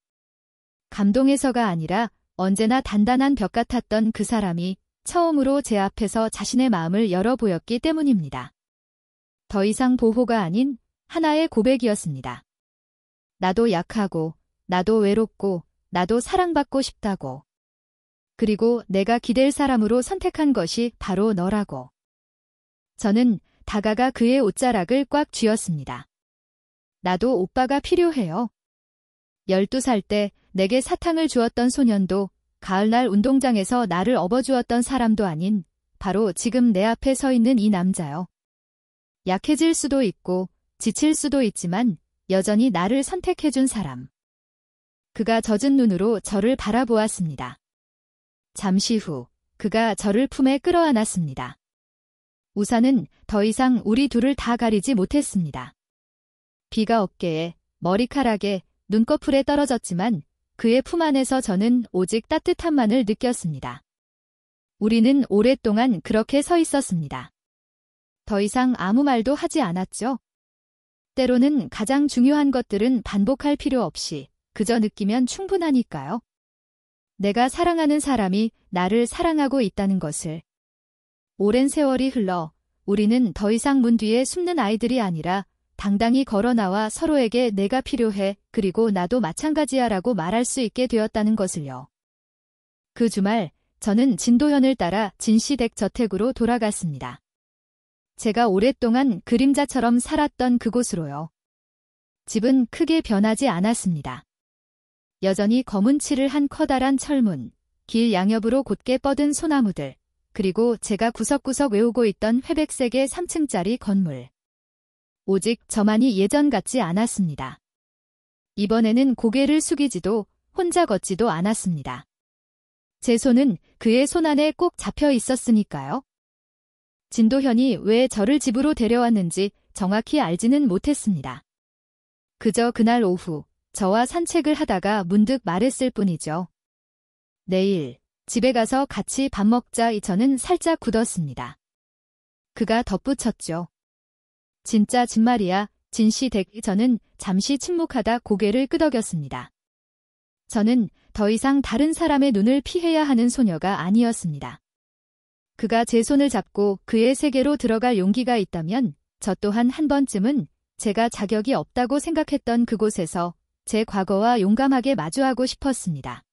감동에서가 아니라 언제나 단단한 벽 같았던 그 사람이 처음으로 제 앞에서 자신의 마음을 열어 보였기 때문입니다. 더 이상 보호가 아닌 하나의 고백이었습니다. 나도 약하고, 나도 외롭고, 나도 사랑받고 싶다고. 그리고 내가 기댈 사람으로 선택한 것이 바로 너라고. 저는 다가가 그의 옷자락을 꽉 쥐었습니다. 나도 오빠가 필요해요. 12살 때 내게 사탕을 주었던 소년도, 가을날 운동장에서 나를 업어주었던 사람도 아닌 바로 지금 내 앞에 서 있는 이 남자요. 약해질 수도 있고 지칠 수도 있지만 여전히 나를 선택해준 사람. 그가 젖은 눈으로 저를 바라보았습니다. 잠시 후 그가 저를 품에 끌어안았습니다. 우산은 더 이상 우리 둘을 다 가리지 못했습니다. 비가 어깨에, 머리카락에, 눈꺼풀에 떨어졌지만 그의 품 안에서 저는 오직 따뜻함만을 느꼈습니다. 우리는 오랫동안 그렇게 서 있었습니다. 더 이상 아무 말도 하지 않았죠. 때로는 가장 중요한 것들은 반복할 필요 없이 그저 느끼면 충분하니까요. 내가 사랑하는 사람이 나를 사랑하고 있다는 것을. 오랜 세월이 흘러 우리는 더 이상 문 뒤에 숨는 아이들이 아니라 당당히 걸어나와 서로에게 내가 필요해, 그리고 나도 마찬가지야 라고 말할 수 있게 되었다는 것을요. 그 주말 저는 진도현을 따라 진시댁 저택으로 돌아갔습니다. 제가 오랫동안 그림자처럼 살았던 그곳으로요. 집은 크게 변하지 않았습니다. 여전히 검은 칠을 한 커다란 철문, 길 양옆으로 곧게 뻗은 소나무들, 그리고 제가 구석구석 외우고 있던 회백색의 3층짜리 건물. 오직 저만이 예전 같지 않았습니다. 이번에는 고개를 숙이지도 혼자 걷지도 않았습니다. 제 손은 그의 손 안에 꼭 잡혀 있었으니까요. 진도현이 왜 저를 집으로 데려왔는지 정확히 알지는 못했습니다. 그저 그날 오후 저와 산책을 하다가 문득 말했을 뿐이죠. 내일 집에 가서 같이 밥 먹자. 저는 살짝 굳었습니다. 그가 덧붙였죠. 진짜 진말이야, 진시댁. 저는 잠시 침묵하다 고개를 끄덕였습니다. 저는 더 이상 다른 사람의 눈을 피해야 하는 소녀가 아니었습니다. 그가 제 손을 잡고 그의 세계로 들어갈 용기가 있다면 저 또한 한 번쯤은 제가 자격이 없다고 생각했던 그곳에서 제 과거와 용감하게 마주하고 싶었습니다.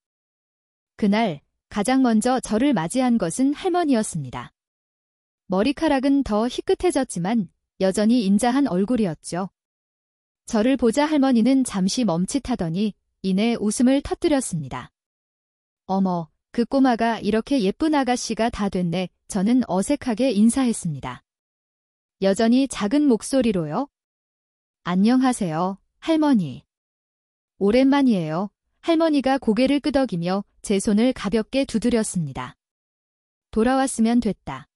그날 가장 먼저 저를 맞이한 것은 할머니였습니다. 머리카락은 더 희끗해졌지만 여전히 인자한 얼굴이었죠. 저를 보자 할머니는 잠시 멈칫하더니 이내 웃음을 터뜨렸습니다. 어머, 그 꼬마가 이렇게 예쁜 아가씨가 다 됐네. 저는 어색하게 인사했습니다. 여전히 작은 목소리로요. 안녕하세요, 할머니. 오랜만이에요. 할머니가 고개를 끄덕이며 제 손을 가볍게 두드렸습니다. 돌아왔으면 됐다.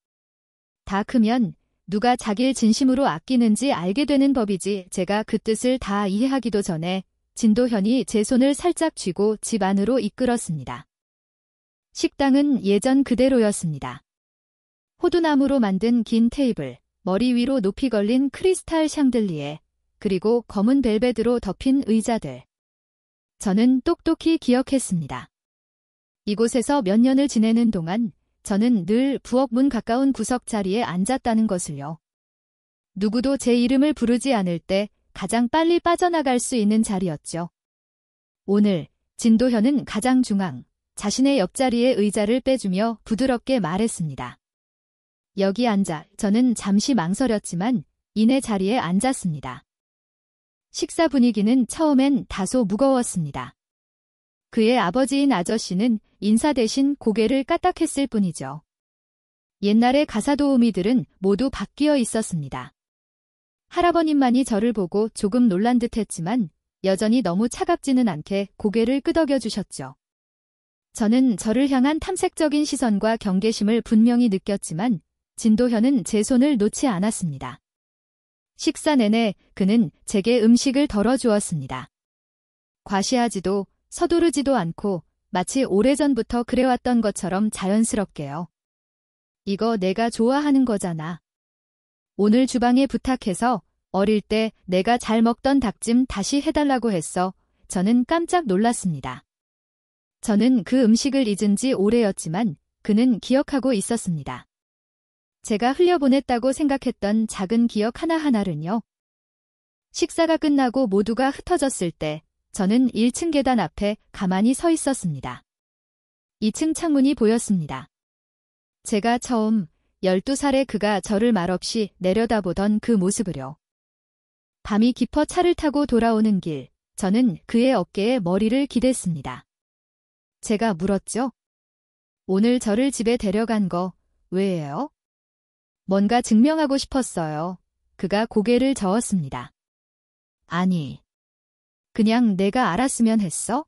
다 크면 누가 자기를 진심으로 아끼는지 알게 되는 법이지. 제가 그 뜻을 다 이해하기도 전에 진도현이 제 손을 살짝 쥐고 집 안으로 이끌었습니다. 식당은 예전 그대로였습니다. 호두나무로 만든 긴 테이블, 머리 위로 높이 걸린 크리스탈 샹들리에, 그리고 검은 벨벳으로 덮인 의자들. 저는 똑똑히 기억했습니다. 이곳에서 몇 년을 지내는 동안 저는 늘 부엌 문 가까운 구석 자리에 앉았다는 것을요. 누구도 제 이름을 부르지 않을 때 가장 빨리 빠져나갈 수 있는 자리였죠. 오늘 진도현은 가장 중앙, 자신의 옆자리에 의자를 빼주며 부드럽게 말했습니다. 여기 앉아. 저는 잠시 망설였지만 이내 자리에 앉았습니다. 식사 분위기는 처음엔 다소 무거웠습니다. 그의 아버지인 아저씨는 인사 대신 고개를 까딱했을 뿐이죠. 옛날의 가사도우미들은 모두 바뀌어 있었습니다. 할아버님만이 저를 보고 조금 놀란 듯 했지만 여전히 너무 차갑지는 않게 고개를 끄덕여 주셨죠. 저는 저를 향한 탐색적인 시선과 경계심을 분명히 느꼈지만 진도현은 제 손을 놓지 않았습니다. 식사 내내 그는 제게 음식을 덜어주었습니다. 과시하지도 서두르지도 않고 마치 오래전부터 그래왔던 것처럼 자연스럽게요. 이거 내가 좋아하는 거잖아. 오늘 주방에 부탁해서 어릴 때 내가 잘 먹던 닭찜 다시 해달라고 했어. 저는 깜짝 놀랐습니다. 저는 그 음식을 잊은 지 오래였지만 그는 기억하고 있었습니다. 제가 흘려보냈다고 생각했던 작은 기억 하나하나를요. 식사가 끝나고 모두가 흩어졌을 때 저는 1층 계단 앞에 가만히 서 있었습니다. 2층 창문이 보였습니다. 제가 처음 12살에 그가 저를 말없이 내려다보던 그 모습을요. 밤이 깊어 차를 타고 돌아오는 길, 저는 그의 어깨에 머리를 기댔습니다. 제가 물었죠. 오늘 저를 집에 데려간 거 왜예요? 뭔가 증명하고 싶었어요. 그가 고개를 저었습니다. 아니, 그냥 내가 알았으면 했어?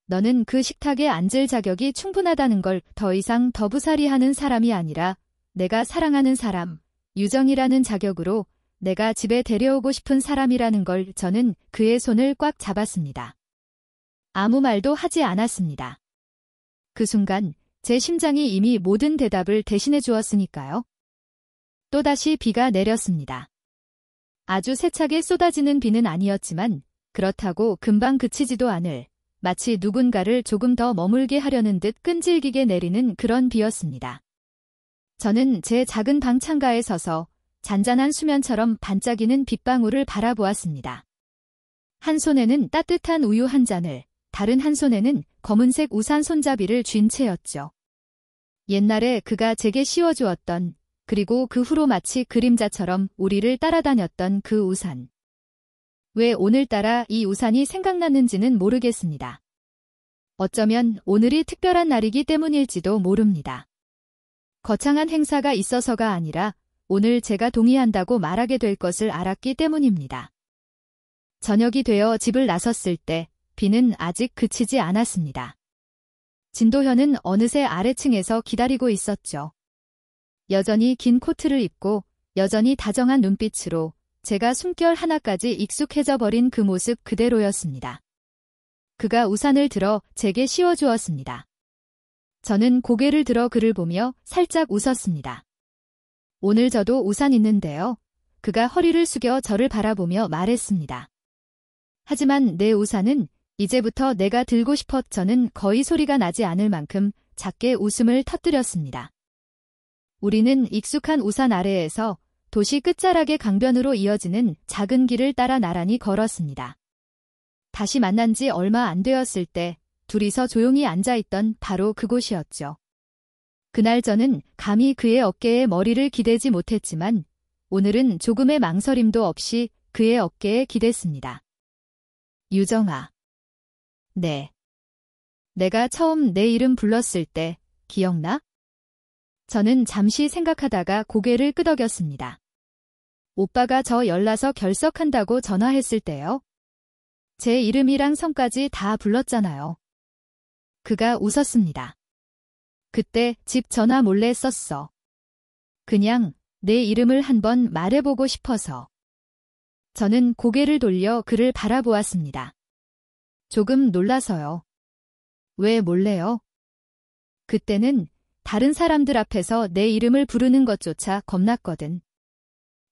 너는 그 식탁에 앉을 자격이 충분하다는 걸 더 이상 더부살이하는 사람이 아니라 내가 사랑하는 사람, 유정이라는 자격으로 내가 집에 데려오고 싶은 사람이라는 걸. 저는 그의 손을 꽉 잡았습니다. 아무 말도 하지 않았습니다. 그 순간 제 심장이 이미 모든 대답을 대신해 주었으니까요. 또다시 비가 내렸습니다. 아주 세차게 쏟아지는 비는 아니었지만 그렇다고 금방 그치지도 않을, 마치 누군가를 조금 더 머물게 하려는 듯 끈질기게 내리는 그런 비였습니다. 저는 제 작은 방 창가에 서서 잔잔한 수면처럼 반짝이는 빗방울을 바라보았습니다. 한 손에는 따뜻한 우유 한 잔을, 다른 한 손에는 검은색 우산 손잡이를 쥔 채였죠. 옛날에 그가 제게 씌워주었던, 그리고 그 후로 마치 그림자처럼 우리를 따라다녔던 그 우산. 왜 오늘따라 이 우산이 생각났는지는 모르겠습니다. 어쩌면 오늘이 특별한 날이기 때문일지도 모릅니다. 거창한 행사가 있어서가 아니라 오늘 제가 동의한다고 말하게 될 것을 알았기 때문입니다. 저녁이 되어 집을 나섰을 때 비는 아직 그치지 않았습니다. 진도현은 어느새 아래층에서 기다리고 있었죠. 여전히 긴 코트를 입고 여전히 다정한 눈빛으로 제가 숨결 하나까지 익숙해져 버린 그 모습 그대로였습니다. 그가 우산을 들어 제게 씌워주었습니다. 저는 고개를 들어 그를 보며 살짝 웃었습니다. 오늘 저도 우산 있는데요. 그가 허리를 숙여 저를 바라보며 말했습니다. 하지만 내 우산은 이제부터 내가 들고 싶어. 저는 거의 소리가 나지 않을 만큼 작게 웃음을 터뜨렸습니다. 우리는 익숙한 우산 아래에서 도시 끝자락의 강변으로 이어지는 작은 길을 따라 나란히 걸었습니다. 다시 만난 지 얼마 안 되었을 때 둘이서 조용히 앉아있던 바로 그곳이었죠. 그날 저는 감히 그의 어깨에 머리를 기대지 못했지만 오늘은 조금의 망설임도 없이 그의 어깨에 기댔습니다. 유정아. 네. 내가 처음 내 이름 불렀을 때 기억나? 저는 잠시 생각하다가 고개를 끄덕였습니다. 오빠가 저 연락서 결석한다고 전화했을 때요. 제 이름이랑 성까지 다 불렀잖아요. 그가 웃었습니다. 그때 집 전화 몰래 썼어. 그냥 내 이름을 한번 말해보고 싶어서. 저는 고개를 돌려 그를 바라보았습니다. 조금 놀라서요. 왜 몰래요? 그때는 다른 사람들 앞에서 내 이름을 부르는 것조차 겁났거든.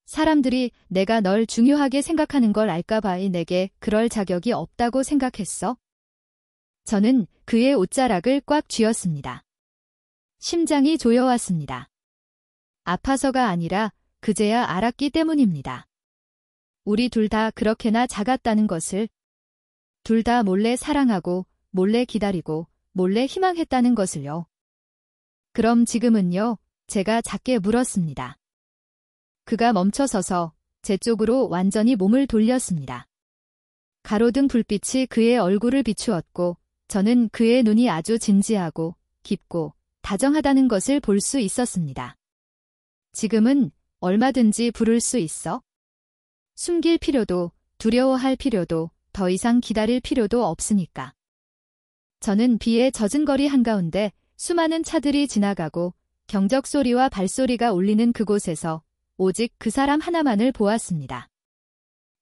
사람들이 내가 널 중요하게 생각하는 걸 알까봐. 내게 그럴 자격이 없다고 생각했어. 저는 그의 옷자락을 꽉 쥐었습니다. 심장이 조여왔습니다. 아파서가 아니라 그제야 알았기 때문입니다. 우리 둘 다 그렇게나 작았다는 것을, 둘 다 몰래 사랑하고, 몰래 기다리고, 몰래 희망했다는 것을요. 그럼 지금은요? 제가 작게 물었습니다. 그가 멈춰서서 제 쪽으로 완전히 몸을 돌렸습니다. 가로등 불빛이 그의 얼굴을 비추었고 저는 그의 눈이 아주 진지하고 깊고 다정하다는 것을 볼 수 있었습니다. 지금은 얼마든지 부를 수 있어? 숨길 필요도 두려워할 필요도 더 이상 기다릴 필요도 없으니까. 저는 비에 젖은 거리 한가운데 수많은 차들이 지나가고 경적 소리와 발소리가 울리는 그곳에서 오직 그 사람 하나만을 보았습니다.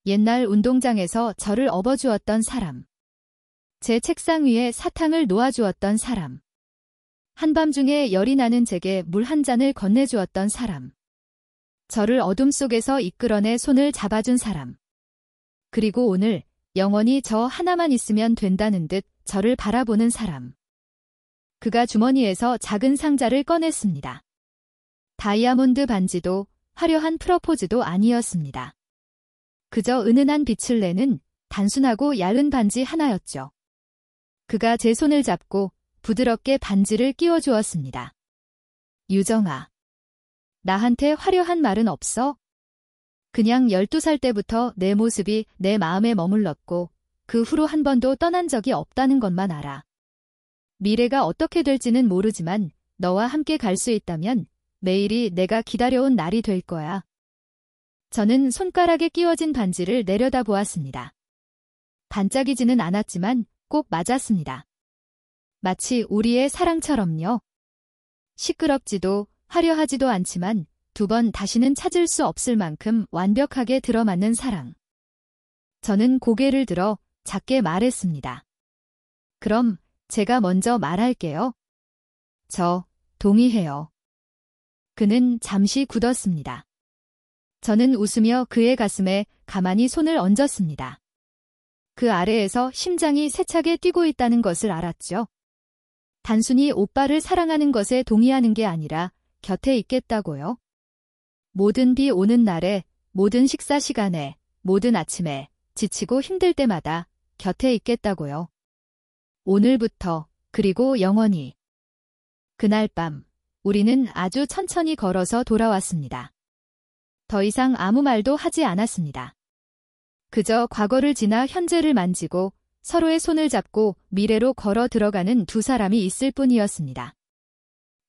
옛날 운동장에서 저를 업어주었던 사람. 제 책상 위에 사탕을 놓아주었던 사람. 한밤중에 열이 나는 제게 물 한 잔을 건네주었던 사람. 저를 어둠 속에서 이끌어내 손을 잡아준 사람. 그리고 오늘 영원히 저 하나만 있으면 된다는 듯 저를 바라보는 사람. 그가 주머니에서 작은 상자를 꺼냈습니다. 다이아몬드 반지도 화려한 프러포즈도 아니었습니다. 그저 은은한 빛을 내는 단순하고 얇은 반지 하나였죠. 그가 제 손을 잡고 부드럽게 반지를 끼워주었습니다. 유정아. 나한테 화려한 말은 없어? 그냥 12살 때부터 내 모습이 내 마음에 머물렀고 그 후로 한 번도 떠난 적이 없다는 것만 알아. 미래가 어떻게 될지는 모르지만 너와 함께 갈 수 있다면 매일이 내가 기다려온 날이 될 거야. 저는 손가락에 끼워진 반지를 내려다보았습니다. 반짝이지는 않았지만 꼭 맞았습니다. 마치 우리의 사랑처럼요. 시끄럽지도 화려하지도 않지만 두 번 다시는 찾을 수 없을 만큼 완벽하게 들어맞는 사랑. 저는 고개를 들어 작게 말했습니다. 그럼 제가 먼저 말할게요. 저 동의해요. 그는 잠시 굳었습니다. 저는 웃으며 그의 가슴에 가만히 손을 얹었습니다. 그 아래에서 심장이 세차게 뛰고 있다는 것을 알았죠. 단순히 오빠를 사랑하는 것에 동의하는 게 아니라 곁에 있겠다고요. 모든 비 오는 날에, 모든 식사 시간에, 모든 아침에, 지치고 힘들 때마다 곁에 있겠다고요. 오늘부터, 그리고 영원히. 그날 밤, 우리는 아주 천천히 걸어서 돌아왔습니다. 더 이상 아무 말도 하지 않았습니다. 그저 과거를 지나 현재를 만지고 서로의 손을 잡고 미래로 걸어 들어가는 두 사람이 있을 뿐이었습니다.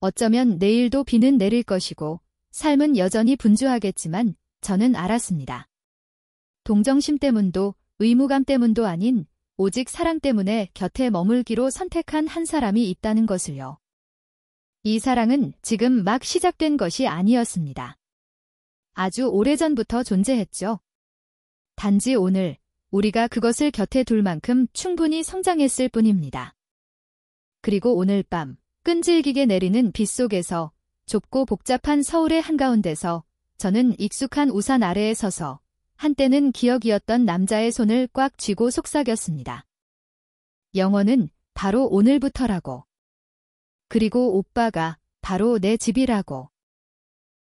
어쩌면 내일도 비는 내릴 것이고 삶은 여전히 분주하겠지만 저는 알았습니다. 동정심 때문도 의무감 때문도 아닌 오직 사랑 때문에 곁에 머물기로 선택한 한 사람이 있다는 것을요. 이 사랑은 지금 막 시작된 것이 아니었습니다. 아주 오래전부터 존재했죠. 단지 오늘 우리가 그것을 곁에 둘 만큼 충분히 성장했을 뿐입니다. 그리고 오늘 밤 끈질기게 내리는 빗 속에서 좁고 복잡한 서울의 한가운데서 저는 익숙한 우산 아래에 서서 한때는 기억이었던 남자의 손을 꽉 쥐고 속삭였습니다. 영원은 바로 오늘부터라고. 그리고 오빠가 바로 내 집이라고.